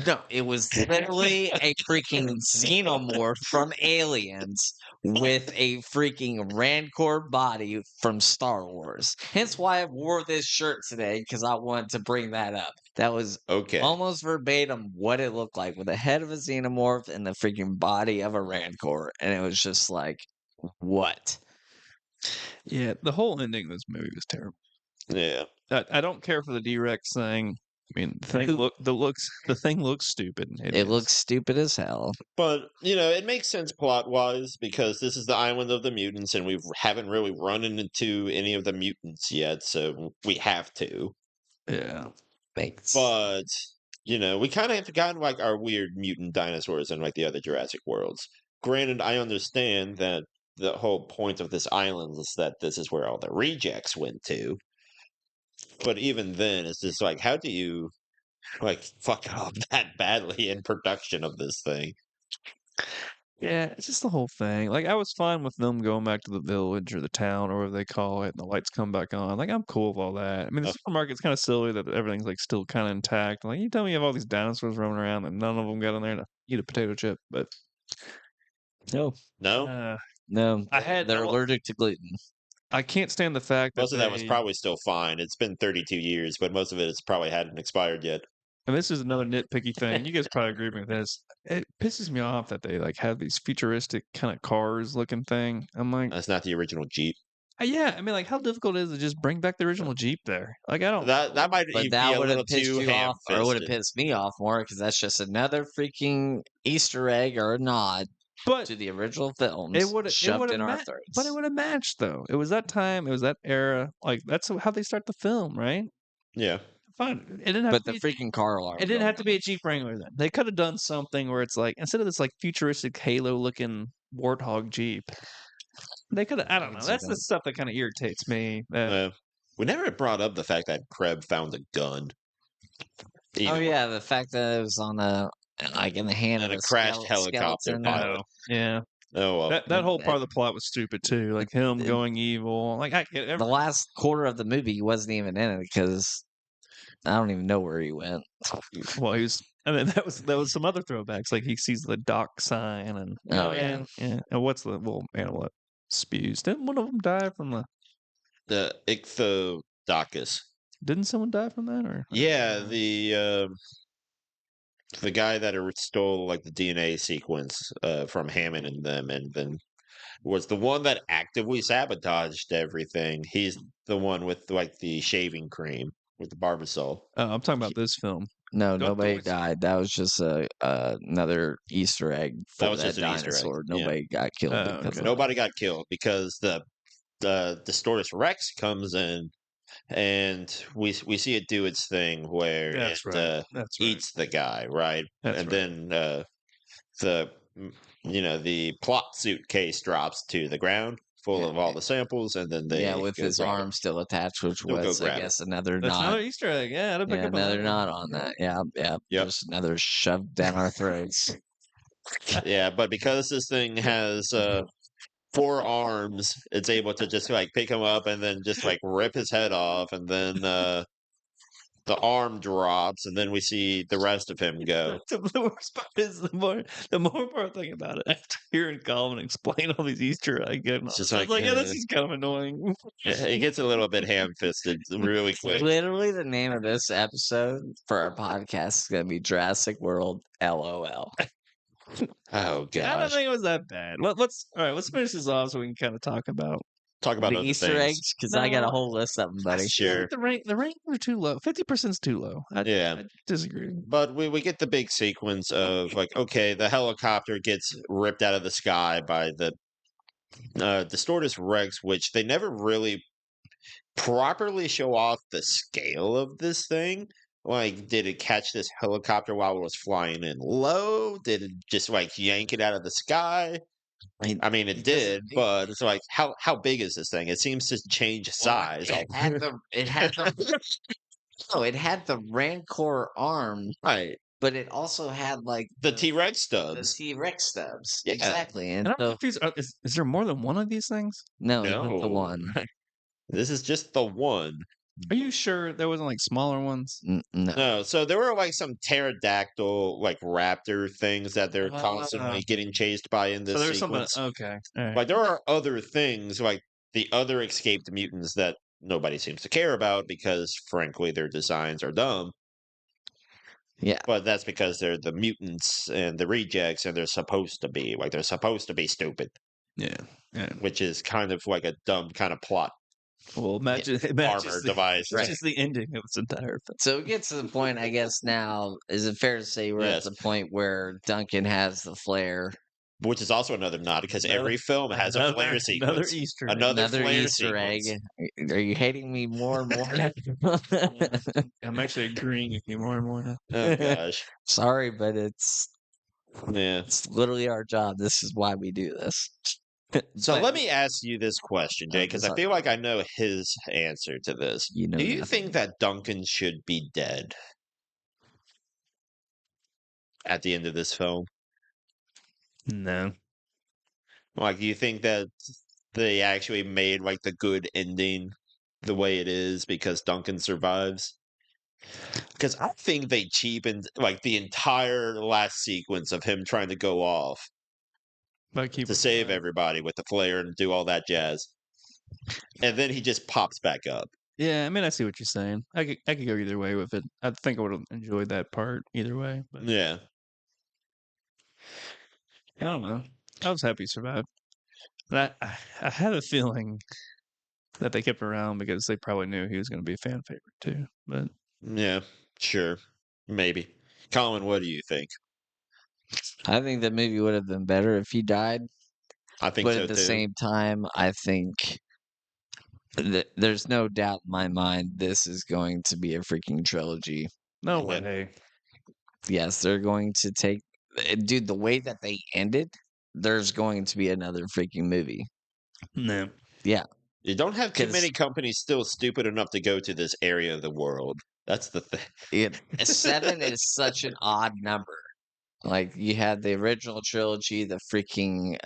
No, it was literally a freaking xenomorph from Aliens with a freaking Rancor body from Star Wars. Hence why I wore this shirt today, because I wanted to bring that up. That was Okay. almost verbatim what it looked like, with the head of a xenomorph and the freaking body of a Rancor. And it was just like, what? Yeah, the whole ending of this movie was terrible. Yeah. I don't care for the D-Rex thing. I mean, the thing looks stupid. It looks stupid as hell. But, it makes sense plot-wise because this is the island of the mutants and we haven't really run into any of the mutants yet, so we have to. Yeah. Thanks. But, we kind of have forgotten, our weird mutant dinosaurs in, the other Jurassic Worlds. Granted, I understand that the whole point of this island is that this is where all the rejects went to. But even then, it's just how do you fuck up that badly in production of this thing? Yeah, it's just the whole thing. Like, I was fine with them going back to the village or the town or whatever they call it, and the lights come back on. Like, I'm cool with all that. I mean, the supermarket's kind of silly that everything's still kind of intact. Like, you tell me you have all these dinosaurs roaming around and none of them got in there to eat a potato chip, but no, they're allergic to gluten. I can't stand the fact that most of that was probably still fine. It's been 32 years, but most of it's probably hadn't expired yet. And this is another nitpicky thing. You guys probably agree with this. It pisses me off that they have these futuristic kind of cars looking thing. I'm like, that's not the original Jeep. Yeah, I mean, how difficult is it to just bring back the original Jeep there? I don't. That might but be that a would little have pissed too you off, or would have ham-fisted. pissed me off more because that's just another freaking Easter egg or a nod But to the original it films would shoved have in our but it throats. would have matched though. It was that time. It was that era. Like that's how they start the film, right? Yeah. Fine. It didn't have But to the be. freaking car alarm. It didn't have to be a Jeep Wrangler then. They could have done something where it's like instead of this like futuristic Halo looking Warthog Jeep, they could have. I don't know. That's the stuff that kind of irritates me. We never brought up the fact that Kreb found a gun. Oh yeah, the fact that it was on a like in the hand And of a a crashed helicopter skeleton. pilot. Yeah. Oh well. That whole part of the plot was stupid too. Like him going evil. Like I get The last quarter of the movie, he wasn't even in it because I don't even know where he went. well, he was. And then that was some other throwbacks. Like he sees the dock sign and Oh yeah. yeah. And what's the little animal that spews? Didn't one of them die from the? The Ichthodocus. Didn't someone die from that? Or Yeah, the guy that stole like the DNA sequence from Hammond and them, and then was the one that actively sabotaged everything. He's the one with like the shaving cream with the Barbasol. I'm talking about this film. No, Don't nobody always- died. That was just another Easter egg That for was that just an Easter egg, dinosaur. yeah. Nobody got killed Oh, because okay. of Nobody got killed because the Distortus Rex comes in, and we see it do its thing where That's it right. That's right. eats the guy, right? That's and right. then the plot suitcase drops to the ground full Yeah. of all the samples, and then they yeah, with go his grab arm still attached, which They'll go was, I grab it. guess, another That's knot. another Easter egg. Yeah, I didn't pick Yeah, up on another that knot one. on that. Yeah, yeah. Yep. Just another shoved down our throats. it. Yeah, but because this thing has 4 arms, it's able to just like pick him up and then just like rip his head off, and then the arm drops, and then we see the rest of him go. The worst part is the more important thing about it after hearing Colin explain all these Easter eggs. It's just I was like, yeah, this is kind of annoying. It gets a little bit ham-fisted really quick. Literally, the name of this episode for our podcast is going to be Jurassic World LOL. Oh I don't gosh. think it was that bad. Let's all right. Let's finish this off so we can kind of talk about Talk about The other Easter things. eggs, because I got a No. whole list of them, buddy. Sure. the rankings are too low. 50% is too low. Yeah. I disagree. But we get the big sequence of like, okay, the helicopter gets ripped out of the sky by the Distortus Rex, which they never really properly show off the scale of this thing. Like, did it catch this helicopter while it was flying in low? Did it just like yank it out of the sky? I mean, it did, but it's like, how big is this thing? It seems to change size. It had the no, it had the Rancor arm, Right. but it also had like The T-Rex the stubs. T-Rex stubs. Yeah. Exactly. And And I'm so confused. Is there more than one of these things? no, just the No. one. This is just the one. Are you sure there wasn't like smaller ones? No. No, so there were like some pterodactyl, like raptor things that they're constantly getting chased by in So this there's sequence. something. Okay. All right. Like there are other things, like the other escaped mutants that nobody seems to care about because, frankly, their designs are dumb. Yeah. But that's because they're the mutants and the rejects, and they're supposed to be stupid, Yeah. Yeah. which is kind of like a dumb kind of plot Well, imagine armor device. It's just the ending of this entire film. So it gets to the point, I guess, now, is it fair to say we're Yes. at the point where Duncan has the flare? Which is also another nod because every film has a flare sequence. Another Easter egg. Another Another flare Easter sequence. egg. Are you hating me more and more? I'm actually agreeing with you more and more now. Oh gosh. Sorry, but it's Yeah. literally our job. This is why we do this. So But let me ask you this question, Jay, because I sorry. feel like I know his answer to this. You know Do you nothing. think that Duncan should be dead at the end of this film? No. Like, do you think that they actually made like the good ending the way it is because Duncan survives? Because I think they cheapened like the entire last sequence of him trying to go off But keep to save everybody with the flare and do all that jazz. And then he just pops back up. Yeah, I mean, I see what you're saying. I could go either way with it. I think I would have enjoyed that part either way. But Yeah. I don't know. I was happy he survived. But I had a feeling that they kept around because they probably knew he was going to be a fan favorite too. But Yeah, sure. Maybe. Colin, what do you think? I think the movie would have been better if he died, I think but so at the too. same time, I think there's no doubt in my mind this is going to be a freaking trilogy. No Yeah. way. Yes, they're going to take dude, the way that they ended, there's going to be another freaking movie. No. Yeah, You don't have too many because companies still stupid enough to go to this area of the world. That's the thing. seven is such an odd number. Like you had the original trilogy, the freaking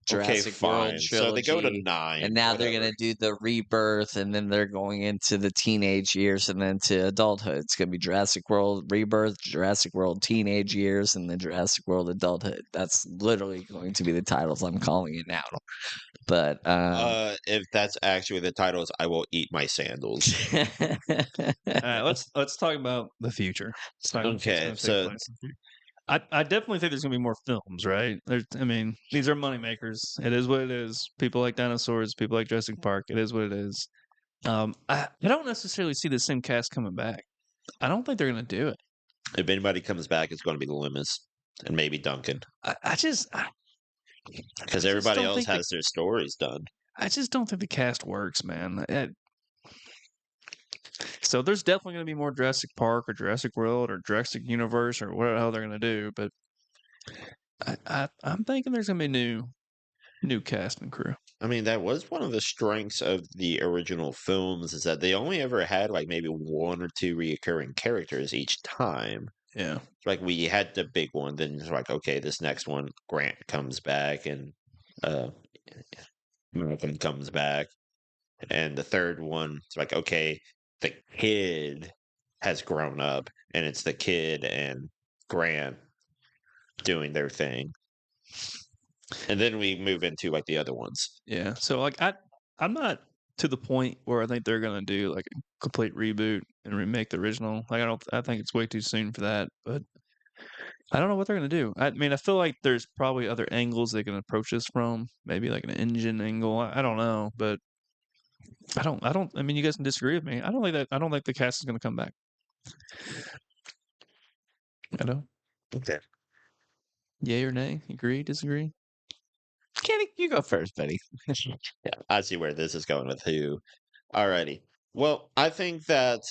Okay, Jurassic World fine. So they go to trilogy, and 9, now they're whatever. gonna do the Rebirth, and then they're going into the teenage years, and then to adulthood. It's gonna be Jurassic World Rebirth, Jurassic World teenage years, and then Jurassic World adulthood. That's literally going to be the titles I'm calling it now. But If that's actually the titles, I will eat my sandals. Let's talk about the future. Let's talk about what's Okay, going to take so place in the future. I definitely think there's going to be more films, right? I mean, these are money makers. It is what it is. People like dinosaurs. People like Jurassic Park. It is what it is. I don't necessarily see the same cast coming back. I don't think they're going to do it. if anybody comes back, it's going to be Loomis and maybe Duncan, I just because just everybody don't else think the has their stories done. I just don't think the cast works, man. So there's definitely going to be more Jurassic Park or Jurassic World or Jurassic Universe or whatever the hell they're going to do. But I'm thinking there's going to be new cast and crew. I mean, that was one of the strengths of the original films is that they only ever had like maybe 1 or 2 reoccurring characters each time. Yeah. Like we had the big one, then it's like, okay, this next one, Grant comes back and uh Malcolm comes back. And the third one, it's like, okay, the kid has grown up and it's the kid and Grant doing their thing. And then we move into like the other ones. Yeah. So like I'm not to the point where I think they're going to do like a complete reboot and remake the original. Like I think it's way too soon for that, but I don't know what they're going to do. I mean, I feel like there's probably other angles they can approach this from, maybe like an engine angle. I don't know, but I mean, you guys can disagree with me. I don't think the cast is going to come back. I don't. Okay. Yay or nay? Agree, disagree? Kenny, you go first, buddy. Yeah, I see where this is going with who. Alrighty. Well, I think that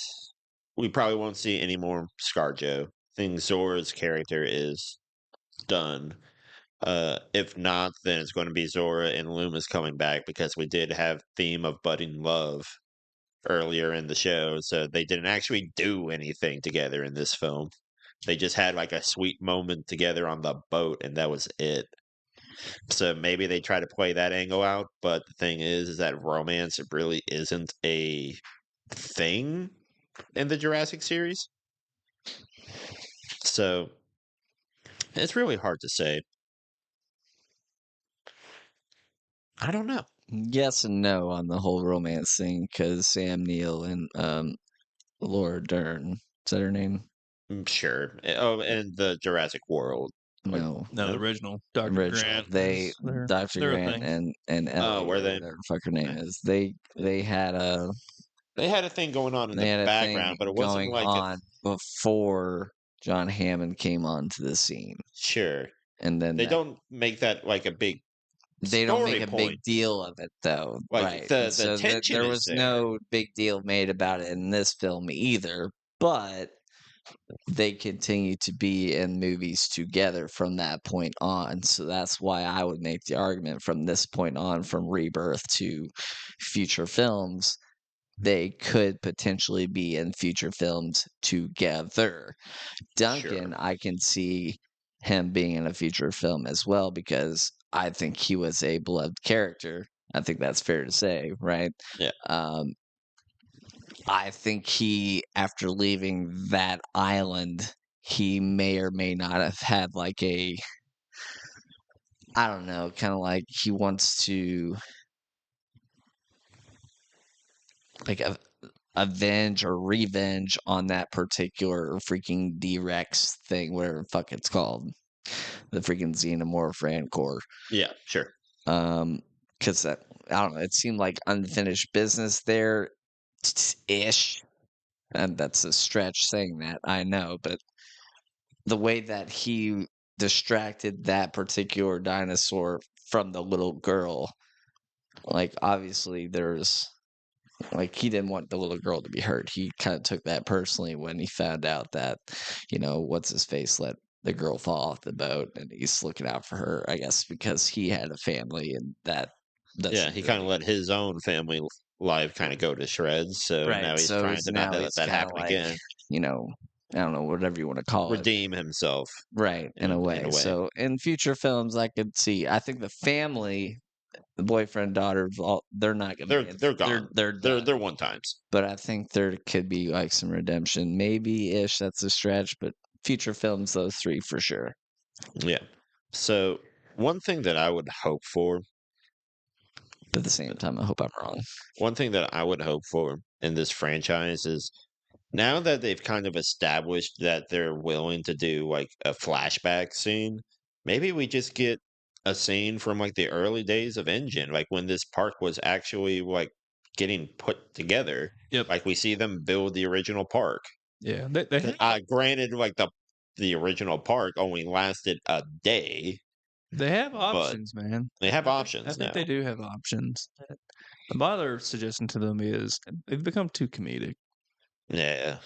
we probably won't see any more ScarJo. I think Zora's character is done. If not, then it's going to be Zora and Loomis coming back because we did have theme of budding love earlier in the show, so they didn't actually do anything together in this film. They just had like a sweet moment together on the boat, and that was it. So maybe they try to play that angle out, but the thing is that romance really isn't a thing in the Jurassic series. So it's really hard to say. I don't know. Yes and no on the whole romance thing because Sam Neill and Laura Dern, is that her name? Sure. Oh, and the Jurassic World. Like, No, No, the no? original Dr. original. Grant. They Dr. They're a Grant thing. and Oh, Ellie were or they? whatever the fuck her name is. They had a They had a thing going on in they the had a thing background, but it wasn't going like a on before John Hammond came onto the scene, sure. and then They don't make that like a big they don't make story a point. big deal of it though, Like right? And the so tension there is was there. no big deal made about it in this film either, but they continue to be in movies together from that point on. So that's why I would make the argument from this point on, from Rebirth to future films, they could potentially be in future films together. Duncan, Sure. I can see him being in a future film as well because I think he was a beloved character. I think that's fair to say, right? Yeah. I think he, after leaving that island, he may or may not have had like I don't know, kind of like he wants to like avenge or revenge on that particular freaking D-Rex thing, whatever the fuck it's called, the freaking Xenomorph Rancor. Yeah, sure. Because that, I don't know, it seemed like unfinished business there, ish. And that's a stretch saying that, I know, but the way that he distracted that particular dinosaur from the little girl. Like, obviously, he didn't want the little girl to be hurt. He kind of took that personally when he found out that, what's his face let the girl fall off the boat, and he's looking out for her, I guess, because he had a family, and that Yeah, doesn't he kind of really. let his own family life kind of go to shreds. So Right. now he's So trying he's to not now let he's that kind of happen like, again. I don't know, whatever you want to call it. Redeem himself, Right, in a in way. a way. So in future films, I could see. I think the family, the boyfriend, daughter, they're not going to be. They're gone. They're done. They're one times. But I think there could be like some redemption, maybe ish. That's a stretch, but future films, those three for sure. Yeah. So one thing that I would hope for, But at the same time, I hope I'm wrong. one thing that I would hope for in this franchise is now that they've kind of established that they're willing to do like a flashback scene, maybe we just get a scene from like the early days of Engine, like when this park was actually like getting put together. Yep. Like we see them build the original park. Yeah. They Granted, like the original park only lasted a day, have but options, man. they have I options think now. they do have options. My other suggestion to them is they've become too comedic. Yeah.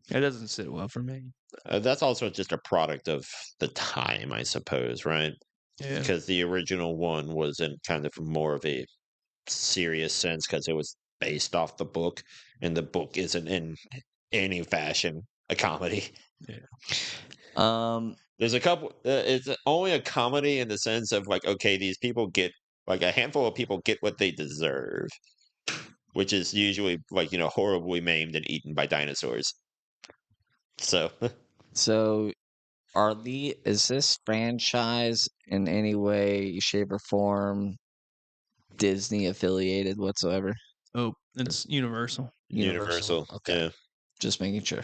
It doesn't sit well for me. That's also just a product of the time, I suppose, right? Yeah. Because the original one was in kind of more of a serious sense because it was based off the book, and the book isn't in any fashion a comedy. There's a couple. It's only a comedy in the sense of like, okay, these people get like a handful of people get what they deserve, which is usually like horribly maimed and eaten by dinosaurs. So So is this franchise in any way, shape, or form Disney affiliated whatsoever? Oh, it's Universal. Universal, Okay. yeah. Just making sure.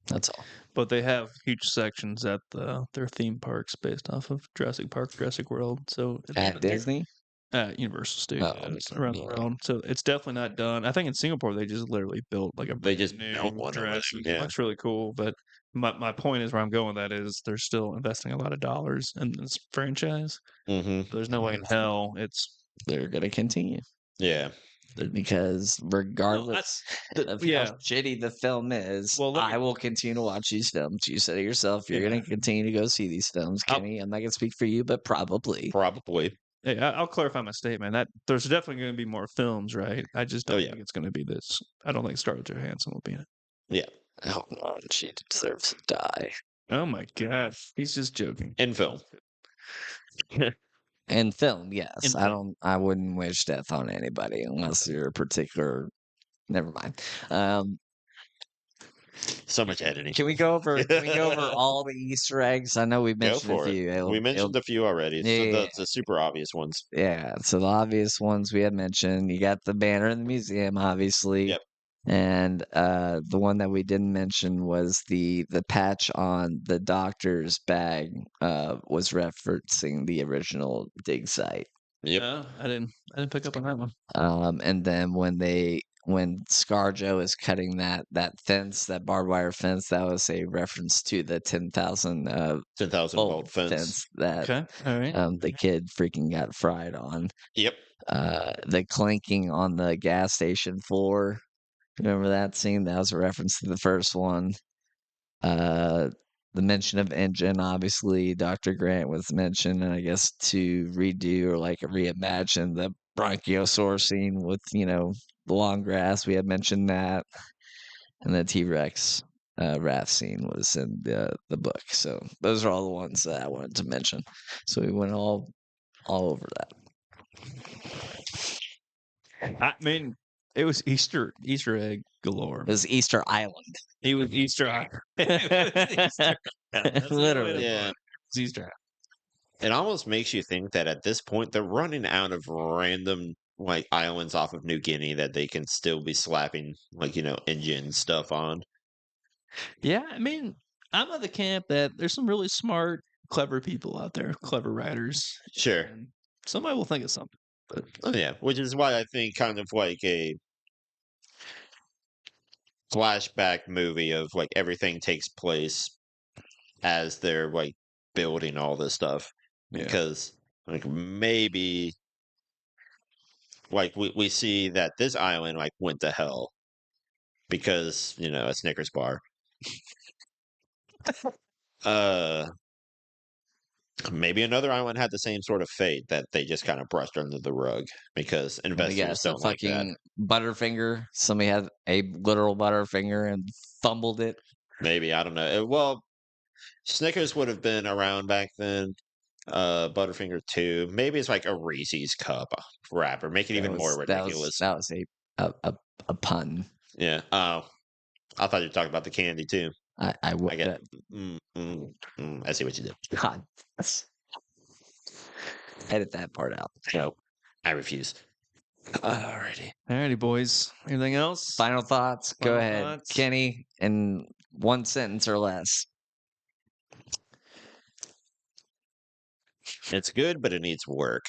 That's all. But they have huge sections at their theme parks based off of Jurassic Park, Jurassic World. So At Disney? Universal Oh, Studios around the yeah. world. So it's definitely not done. I think in Singapore they just literally built like a They brand just built new one over there. Jurassic. Yeah. Looks really cool. But my point is where I'm going with that is they're still investing a lot of dollars in this franchise. Mm-hmm. There's no way in hell They're going to continue. Yeah. Because regardless of how shitty the film is, I will continue to watch these films. You said it yourself. You're going to continue to go see these films, Kenny. I'm not going to speak for you, but probably. Probably. Hey, I'll clarify my statement. That there's definitely going to be more films, right? I just don't think it's going to be this. I don't think Scarlett Johansson will be in it. Yeah. Oh no, she deserves to die. Oh my god, he's just joking. In film. In film, yes. I wouldn't wish death on anybody unless you're a particular. Never mind. So much editing. Can we go over all the Easter eggs? I know we mentioned a few. We mentioned a few already. Yeah. The super obvious ones. Yeah. So the obvious ones we had mentioned. You got the banner in the museum, obviously. Yep. And the one that we didn't mention was the patch on the doctor's bag was referencing the original dig site. Yep. No, I didn't pick up on that one. And then when ScarJo is cutting that fence, that barbed wire fence, that was a reference to the 10,000 volt fence that all right. The kid freaking got fried on. Yep. The clanking on the gas station floor. Remember that scene? That was a reference to the first one. The mention of engine, obviously, Dr. Grant was mentioned, and I guess to redo or like reimagine the Bronchiosaur scene with, the long grass. We had mentioned that. And the T-Rex wrath scene was in the book. So those are all the ones that I wanted to mention. So we went all over that. I mean, it was Easter egg galore. It was Easter Island. It was Easter Island. Literally. Yeah. It's Easter Island. It almost makes you think that at this point they're running out of random like islands off of New Guinea that they can still be slapping like engine stuff on. Yeah, I mean, I'm of the camp that there's some really smart, clever people out there, clever writers. Sure. And somebody will think of something. But yeah, which is why I think kind of like a flashback movie of like everything takes place as they're like building all this stuff Yeah. because like maybe like we see that this island like went to hell because a Snickers bar. uh Maybe another island had the same sort of fate that they just kind of brushed under the rug because Let me investors guess, a don't like that. fucking Butterfinger. Somebody had a literal Butterfinger and fumbled it. Maybe, I don't know. Well, Snickers would have been around back then. Butterfinger too. Maybe it's like a Reese's cup wrapper. Make it That even more was ridiculous. a pun. Yeah. Oh, I thought you were talking about the candy too. I I would get. I see what you did. God. Edit that part out. No, I refuse. Alrighty. Alrighty, boys. Anything else? Final thoughts. Go Final ahead, thoughts? Kenny, in one sentence or less. It's good, but it needs work.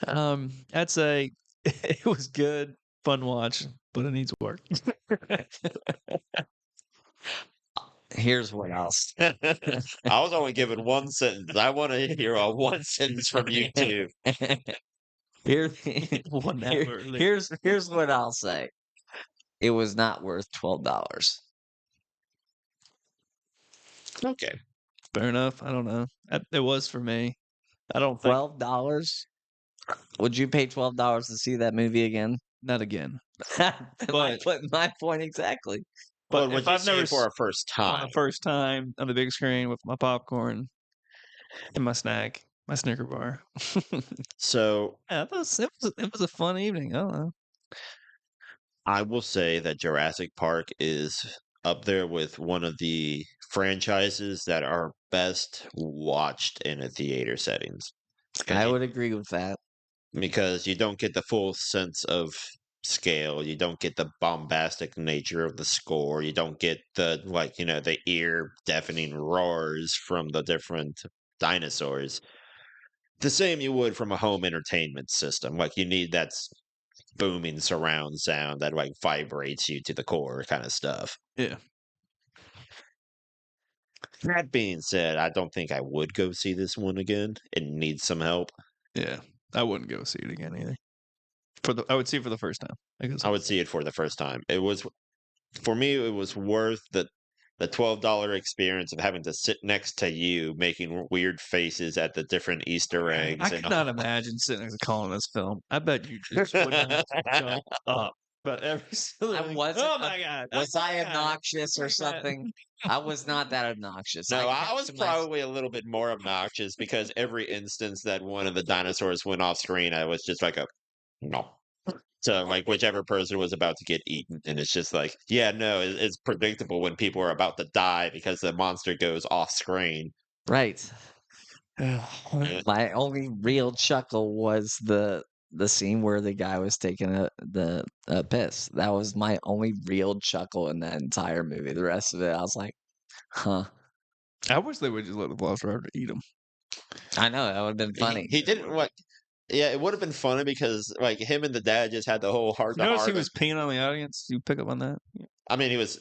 I'd say it was good, fun watch, but it needs work. Here's what else. I was only given one sentence. I want to hear a one sentence from you too. Here, One hour late. here's what I'll say. It was not worth $12. Okay. Fair enough. I don't know. It was for me. I don't think $12? Would you pay $12 to see that movie again? not again. But my point exactly. But But would if you I've see never it for s- a first on time? the first time on the big screen with my popcorn and my snack, my Snicker bar. So Yeah, it was a fun evening. I don't know. I will say that Jurassic Park is up there with one of the franchises that are best watched in a theater settings. I would agree with that. Because you don't get the full sense of scale. You don't get the bombastic nature of the score. You don't get the the ear deafening roars from the different dinosaurs. The same you would from a home entertainment system. Like you need that booming surround sound that like vibrates you to the core kind of stuff. Yeah. That being said, I don't think I would go see this one again. It needs some help. Yeah. I wouldn't go see it again either. I would see it for the first time. I would see it for the first time. It was for me. It was worth the $12 experience of having to sit next to you, making weird faces at the different Easter eggs. I could not imagine sitting next to Colin this film. I bet you just would not shut up. But every single I thing, wasn't. oh my god! Was oh I my God, obnoxious oh or my God." something? I was not that obnoxious. No, I kept was to my- probably a little bit more obnoxious because every instance that one of the dinosaurs went off screen, I was just like a no. So like whichever person was about to get eaten, and it's just like, yeah, no, it's predictable when people are about to die because the monster goes off screen. Right. Yeah. My only real chuckle was the scene where the guy was taking the piss. That was my only real chuckle in that entire movie. The rest of it, I was like, huh. I wish they would just let the Velociraptor eat him. I know that would have been funny. He didn't what. Yeah, it would have been funny because like him and the dad just had the whole heart You to notice he heart. was peeing on the audience. You pick up on that? I mean, he was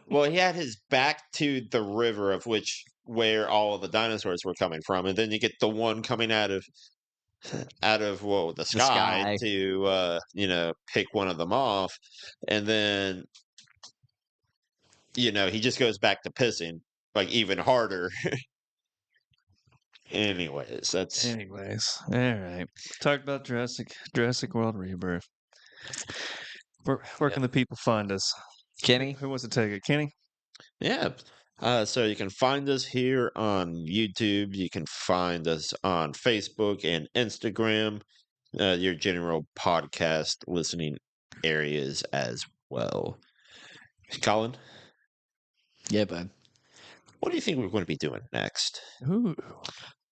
well, he had his back to the river of where all of the dinosaurs were coming from, and then you get the one coming out of the sky sky. to pick one of them off, and then he just goes back to pissing like even harder. Anyways, All right. Talked about Jurassic World Rebirth. Where can the people find us? Kenny? Who wants to take it? Kenny? yeah. So you can find us here on YouTube. You can find us on Facebook and Instagram. Your general podcast listening areas as well. Colin, Yeah, bud. what do you think we're going to be doing next? Ooh.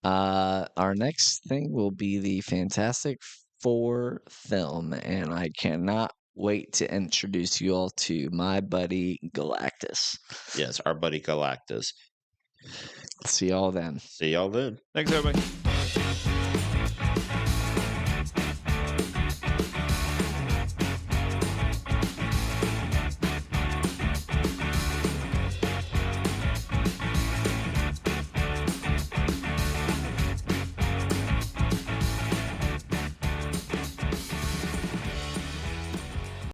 Our next thing will be the Fantastic Four film, and I cannot wait to introduce you all to my buddy Galactus. Yes, our buddy Galactus. See y'all then. See y'all then. Thanks, everybody.